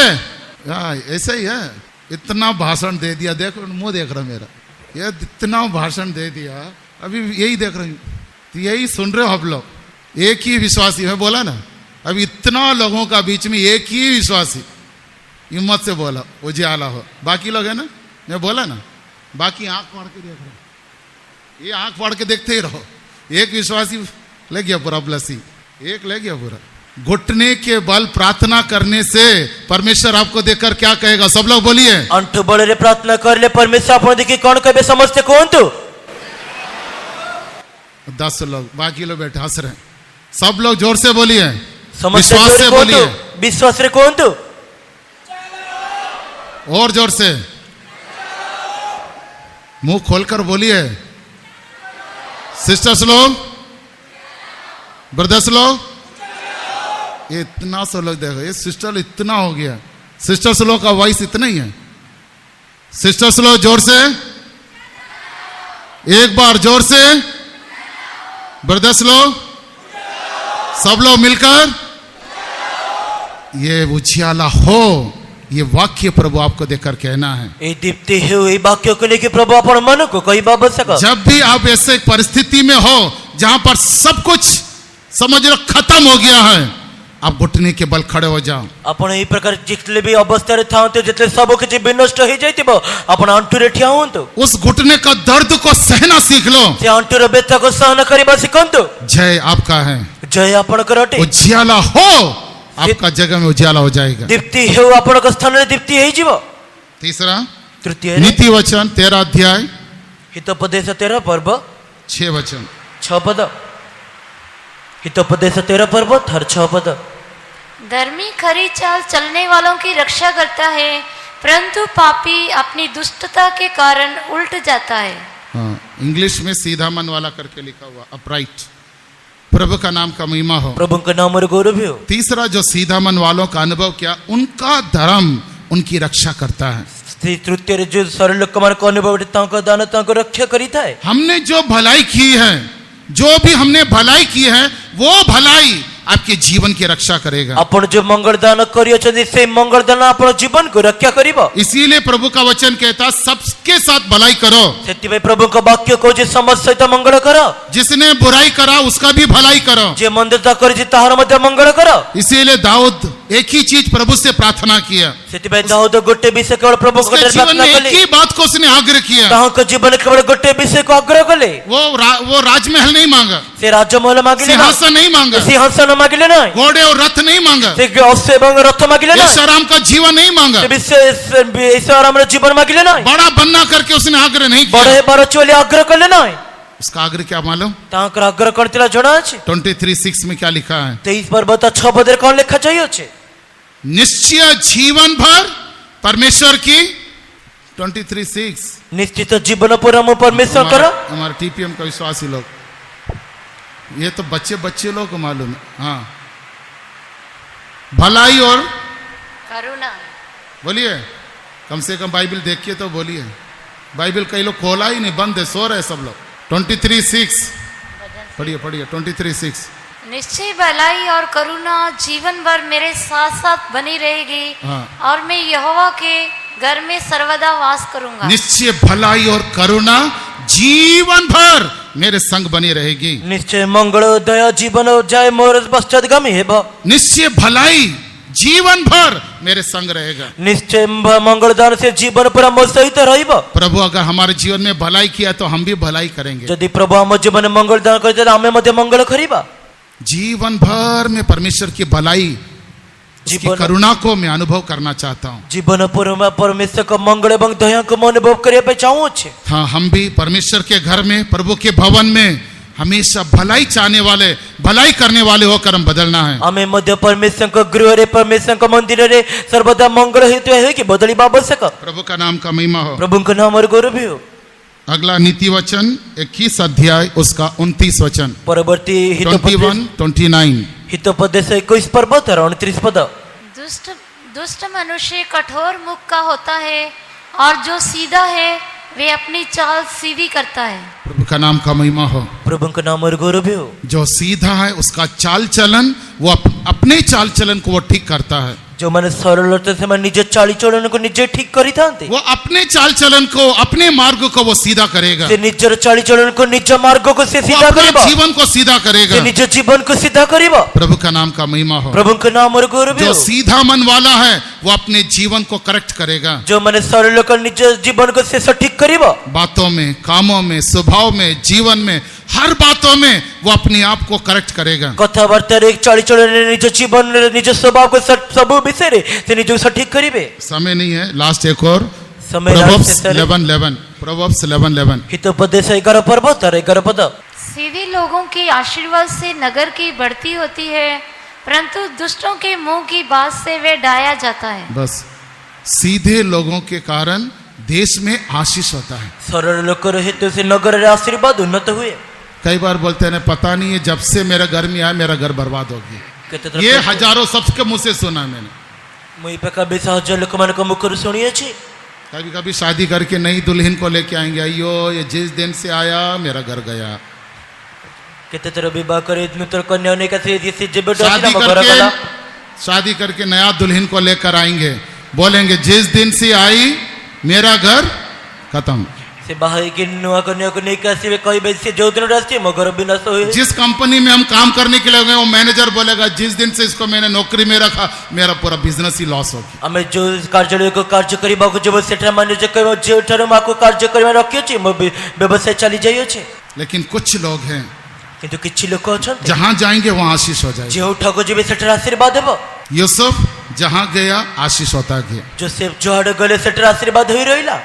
ऐसा ही है, इतना भाषण दे दिया, देखो मुंह देख रहा मेरा, ये इतना भाषण दे दिया, अभी यही देख रही हूँ, तो यही सुन रहे हो आप लोग। एक ही विश्वासी, मैं बोला ना, अभी इतना लोगों का बीच में एक ही विश्वासी हिम्मत से बोला उजियाला हो। बाकी लोग है ना, मैं बोला ना, बाकी आंख फाड़ के देख रहे, ये आंख फाड़ के देखते ही रहो। एक विश्वासी ले गया पूरा ब्लसी, एक ले गया पूरा। घुटने के बल प्रार्थना करने से परमेश्वर आपको देखकर क्या कहेगा? सब लोग बोलिए, ଆଣ୍ଠୁ ବଳରେ ପ୍ରାର୍ଥନା କରିଲେ ପରମେଶ୍ୱର ଆପଣ ଦେଖି କଣ କହିବେ? ସମସ୍ତେ କୁହନ୍ତୁ। 10 लोग, बाकी लोग बैठे हंस रहे हैं। सब लोग जोर से बोलिए, ସମସ୍ତେ विश्वास ଜୋରେ से କୁହନ୍ତୁ, बोलिए, ବିଶ୍ୱାସରେ କୁହନ୍ତୁ। और जोर से मुंह खोलकर बोलिए। सिस्टर्स लोग, ब्रदर्स लोग, ये इतना सा लोग देखो, ये सिस्टर इतना हो गया, सिस्टर्स लोग का वॉइस इतना ही है, सिस्टर्स लोग जोर से, एक बार जोर से, ब्रदर्स लोग, सब लोग मिलकर, ये उजियाला हो, ये वाक्य प्रभु आपको देकर कहना है। ए दीप्ति हो ए वाक्य को लेके प्रभु अपन मन को कई आवश्यक। जब भी आप ऐसे परिस्थिति में हो जहां पर सब कुछ समझ लो खत्म हो गया है, आप घुटने के बल खड़े हो जाओ। आपण एई प्रकार जितले भी अवस्था रे थांते जितले सब किछि विनष्ट हो जाइतिबो आपण अंटू रे ठिया होंतु। उस घुटने का दर्द को सहना सीख लो। से अंटू रे बेता को सहन करिबा सिखंतु। जय आपका है, जय आपण करटे। उजियाला हो, आपका जगह में उजियाला हो जाएगा। दीप्ति हो आपण को स्थान रे दीप्ति हेई जीवो। तीसरा तृतीय नीति वचन 13 अध्याय हितोपदेश 13 पर्व 6 वचन। 6 पद। हितोपदेश 13 पर्व थर 6 पद। धर्मी खरी चाल चलने वालों की रक्षा करता है, परंतु पापी अपनी दुष्टता के कारण उल्ट जाता है। हाँ, इंग्लिश में सीधा मन वाला करके लिखा हुआ, अपराइट। प्रभु का नाम का महिमा हो, प्रभु का नाम और गौरव हो। तीसरा जो सीधा मन वालों का अनुभव किया, उनका धर्म उनकी रक्षा करता है। तृतीय रे जो सरल लोक मान को अनुभव तांको दान तांको रक्षा करिता है। हमने जो भलाई की है, जो भी हमने भलाई की है, वो भलाई आपके जीवन की रक्षा करेगा। आपण जो मंगल दान करियछन से मंगल दान आपण जीवन को रक्षा करिबो। इसीलिए प्रभु का वचन कहता, सबके साथ भलाई करो। सेति में प्रभु का वाक्य को जे समस्त सहित मंगल करो। जिसने बुराई करा उसका भी भलाई करो। जे मंदता करिछि ताहार मध्य मंगल करो। इसीलिए दाऊद एक ही चीज प्रभु से प्रार्थना किया। सेति में दाऊद गोटे विषय केवल प्रभु को उसके जीवन प्रार्थना में एक कले। ही बात को उसने आग्रह किया। ताहाको जीवन केवल गोटे विषय को आग्रह कले। वो राजमहल नहीं मांगा, से राजमहल मागिले ना। सिंहासन नहीं मांगा, सिंहासन मागिले ना। घोड़े और रथ नहीं मांगा, से अश्व एवं रथ मागिले ना। आराम का जीवन नहीं मांगा, से विशेष आराम रे जीवन मागिले ना। बड़ा बनना करके उसने आग्रह नहीं किया। बड़े बार चोले आग्रह कले ना। उसका आग्रह क्या मालूम? तांकर आग्रह करतिला जणा अछि। 23:6 में क्या लिखा है? 23 पर्वत 6 पद कोन लिखा चाहिए अछि? निश्चय जीवन भर परमेश्वर की 23:6 निश्चित जीवन पूरा मो परमेश्वर करो। हमारे टीपीएम का विश्वासी लोग, ये तो बच्चे लोग को मालूम है। हाँ, भलाई और करुणा। बोलिए, कम से कम बाइबल देखिए तो बोलिए। बाइबल कई लोग खोला ही नहीं, बंद है, सो रहे सब लोग। 23:6 पढ़िए 23:6। निश्चय भलाई और करुणा जीवन भर मेरे साथ साथ बनी रहेगी, हाँ। और मैं यहोवा के घर में सर्वदा वास करूंगा। निश्चय भलाई और करुणा जीवन भर मेरे संग बनी रहेगी। निश्चय मंगल दया जीवन जाय मोर पश्चातगामी हेबो। निश्चय भलाई जीवन भर मेरे संग रहेगा। निश्चय मंगल दान से जीवन पूरा मोर सहित रहिबो। प्रभु अगर हमारे जीवन में भलाई किया तो हम भी भलाई करेंगे। यदि प्रभु हम जीवन में मंगल दान करे हमें मध्य मंगल करिबा। जीवन भर में परमेश्वर की भलाई, उसकी करुणा को मैं अनुभव करना चाहता हूँ। जीवन पूरा में परमेश्वर का मंगल एवं दया को मैं अनुभव करे पे चाहूँ छे। हाँ, हम भी परमेश्वर के घर में, प्रभु के भवन में हमेशा भलाई चाहने वाले, भलाई करने वाले होकर हम बदलना है। हमें मध्य परमेश्वर का गृह रे, परमेश्वर का मंदिर रे सर्वदा मंगल हेतु है कि बदली आवश्यक। प्रभु का नाम का महिमा हो, प्रभु का नाम और गौरव हो। अगला नीति वचन 21 अध्याय उसका 29 वचन। परवर्ती 21-29 हितोपदेश 21 पर्व 29 पद। दुष्ट मनुष्य कठोर मुख का होता है, और जो सीधा है वे अपनी चाल सीधी करता है। प्रभु का नाम का महिमा हो। प्रभु का नाम और गौरव हो। जो सीधा है उसका चाल चलन, वो अपने चाल चलन को वो ठीक करता है। जो माने सरलता से निज चाली चलन को निजे ठीक करी थांते। वो अपने चाल चलन को, अपने मार्ग को वो सीधा करेगा। से निजर चाली चलन को निज मार्ग को से सीधा करेगा। जीवन को सीधा करेगा। से निज जीवन को सीधा करेगा। प्रभु का नाम का महिमा हो। प्रभु का नाम और गौरव हो। जो सीधा मन वाला है वो अपने जीवन को करेक्ट करेगा। जो माने सरल को निज जीवन को से ठीक करेगा। बातों में, कामों में, स्वभाव में, जीवन में, हर बातों में वो अपने आप को करेक्ट करेगा। कथावार्ता रे चाली चलन निज जीवन निज स्वभाव को सब विषय रे से निज ठीक करिवे। समय नहीं है, लास्ट एक और समय प्रोवर्ब्स 11:11 प्रोवर्ब्स 11:11 हितोपदेश 11 पर्व 11 पद। सीधे लोगों के आशीर्वाद से नगर की बढ़ती होती है, परंतु दुष्टों के मुंह की बात से वे डाया जाता है। बस सीधे लोगों के कारण देश में आशीष होता है। सरल लोग हेतु से नगर रे आशीर्वाद उन्नत हुए। कई बार बोलते हैं पता नहीं है, जब से मेरा घर में आया मेरा घर बर्बाद हो गया। ये हजारों सबके मुंह से सुना मैंने। मुई पे कभी सहज लोक मान को मुखर सुनी अछि। कभी कभी शादी करके नई दुल्हन को लेके आएंगे, अयो ये जिस दिन से आया मेरा घर गया। केते थर विवाह करे नूतन कन्या ने कैसे जैसे जब शादी करके नया दुल्हन को लेकर आएंगे, बोलेंगे जिस दिन से आई मेरा घर खत्म। से बाहर के नुआ कन्या को नहीं कैसे कई बजे से जो दिन रास्ते मो घर विनाश होए। जिस कंपनी में हम काम करने के लिए गए वो मैनेजर बोलेगा जिस दिन से इसको मैंने नौकरी में रखा मेरा पूरा बिजनेस ही लॉस हो गया। हमें जो कार्यालय को कार्य करिबा को जब सेठा मैनेजर कहबो जे ठर मा को कार्य करिबा रखियो छी मो व्यवसाय चली जाइयो छे। लेकिन कुछ लोग हैं किंतु किछि लोक अछन जहां जाएंगे वहां आशीष हो जाएगा। जे उठको जेबे सेठर आशीर्वाद देबो। यूसुफ जहां गया आशीष होता गया। जोसेफ जोड़ गले सेठर आशीर्वाद होई रहिला।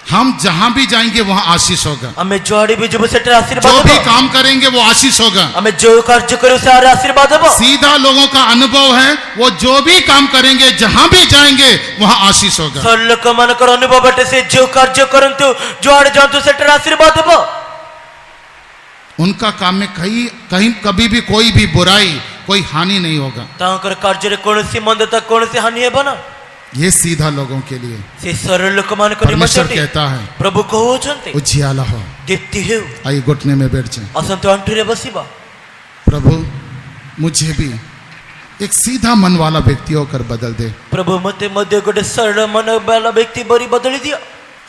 हम जहां भी जाएंगे वहां आशीष होगा। हमें जोड़ी भी जब सेठर आशीर्वाद जो भी काम करेंगे वो आशीष होगा। हमें जो कार्य करे उसे आशीर्वाद देबो। सीधा लोगों का अनुभव है वो जो भी काम करेंगे जहां भी जाएंगे वहां आशीष होगा। सरल लोक मानकर अनुभव बटे से जो कार्य करंतु जोड़ जांतु सेठर आशीर्वाद देबो। उनका काम में कहीं कभी भी कोई भी बुराई कोई हानि नहीं होगा। तांकर कार्य रे कोनसी मंदता कोनसी हानि हेबो ना। ये सीधा लोगों के लिए से सरल लोक मानकर परमेश्वर कहता है प्रभु कहो छन्ते उजियाला हो दीप्ति हो। आइए घुटने में बैठ जाएं। असंत अंठुरे बसिबा। प्रभु मुझे भी एक सीधा मन वाला व्यक्ति होकर बदल दे। प्रभु मते मध्य गोटे सरल मन वाला व्यक्ति बरी बदली दिया।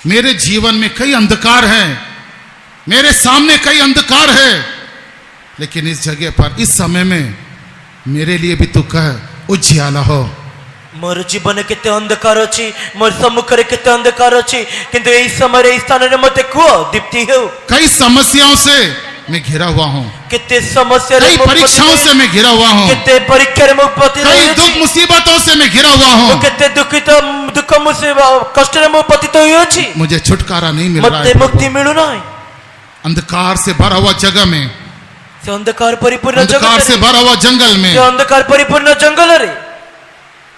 मेरे जीवन में कई अंधकार है, मेरे सामने कई अंधकार है, लेकिन इस जगह पर इस समय में मेरे लिए भी तू कह उजियाला हो। मोर जीवन केते अंधकार अछि, मोर सम्मुख रे केते अंधकार अछि, किंतु एई समय रे स्थान रे मते को दीप्ति हो। कई समस्याओं से मैं घिरा हुआ हूँ, केते समस्या रे कई परीक्षाओं से मैं घिरा हुआ हूँ, केते परीक्षा रे मुपति कई दुख मुसीबतों से मैं घिरा हुआ हूँ, केते दुख मुसीबत कष्ट रे मुपतित होई अछि। मुझे छुटकारा नहीं मिल रहा मते है। मुक्ति मिलु नाही। अंधकार से भरा हुआ जगह में, से अंधकार परिपूर्ण अंधकार से भरा हुआ जंगल में, से अंधकार परिपूर्ण जंगल रे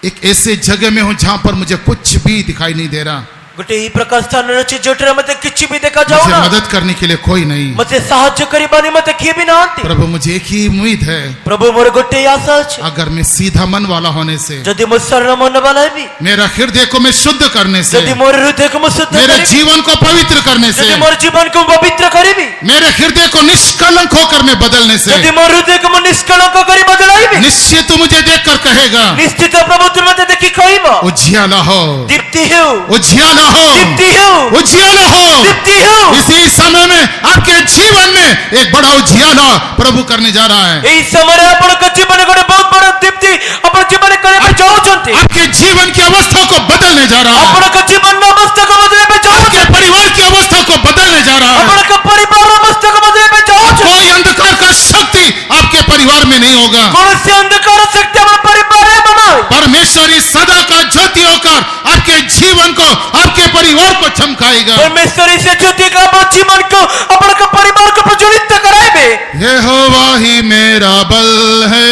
एक ऐसे जगह में हूं जहां पर मुझे कुछ भी दिखाई नहीं दे रहा। गोटे ई प्रकार स्थान रछि जोटरे मते किछि भी देखा जाओ मुझे ना। मदद करने के लिए कोई नहीं। मते सहाय्य करिबानी मते किए भी ना आंती। प्रभु मुझे एक ही उम्मीद है, प्रभु मोर गोटे आशा अछि अगर मैं सीधा मन वाला होने से, यदि मो सरल मन वाला हेबी, मेरा हृदय को मैं शुद्ध करने से, यदि मोर हृदय को शुद्ध मेरे करिबी, जीवन को पवित्र करने से, यदि मोर जीवन को पवित्र करिबी, मेरे हृदय को निष्कलंक होकर मैं बदलने से, यदि मोर हृदय को निष्कलंक करि बदलाइबी, निश्चित तू मुझे देखकर कहेगा निश्चित प्रभु तुम मते देखि कहइबो उजियाला हो, दीप्ति हो, उजियाला हो, दीप्ति हो, उजियाला हो। दीप्ति हो। इसी समय में आपके जीवन में एक बड़ा उजियाला प्रभु करने जा रहा है। एई समय आपण के जीवन गोटे बहुत बड़ा दीप्ति आपण जीवन करे पे जाउछंती। आपके जीवन की अवस्था को बदलने जा रहा है। आपण के जीवन अवस्था को बदले पे जाउछंती। आपके परिवार की अवस्था को बदलने जा रहा है। आपण के परिवार अवस्था को बदले पे जाउछंती। कोई अंधकार का शक्ति आपके परिवार में नहीं होगा। कौन से अंधकार शक्ति आपण परिवार में बनाए। परमेश्वर इस सदा का ज्योति होकर आपके जीवन को, आपके परिवार को चमकाएगा। परमेश्वर इस ज्योति का अपन जीवन को, अपन के परिवार को प्रज्वलित कराएबे। यहोवा ही मेरा बल है,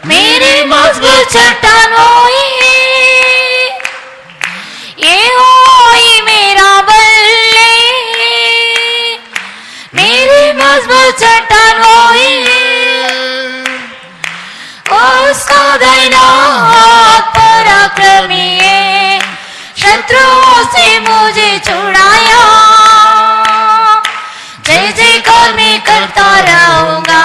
मेरी मजबूत चट्टान होई, यहोवा ही मेरा बल है, मेरी मजबूत चट्टान होई, उसका दाहिना हाथ पराक्रमी है, शत्रुओं से मुझे छुड़ाया, जय जयकार मैं करता रहूंगा।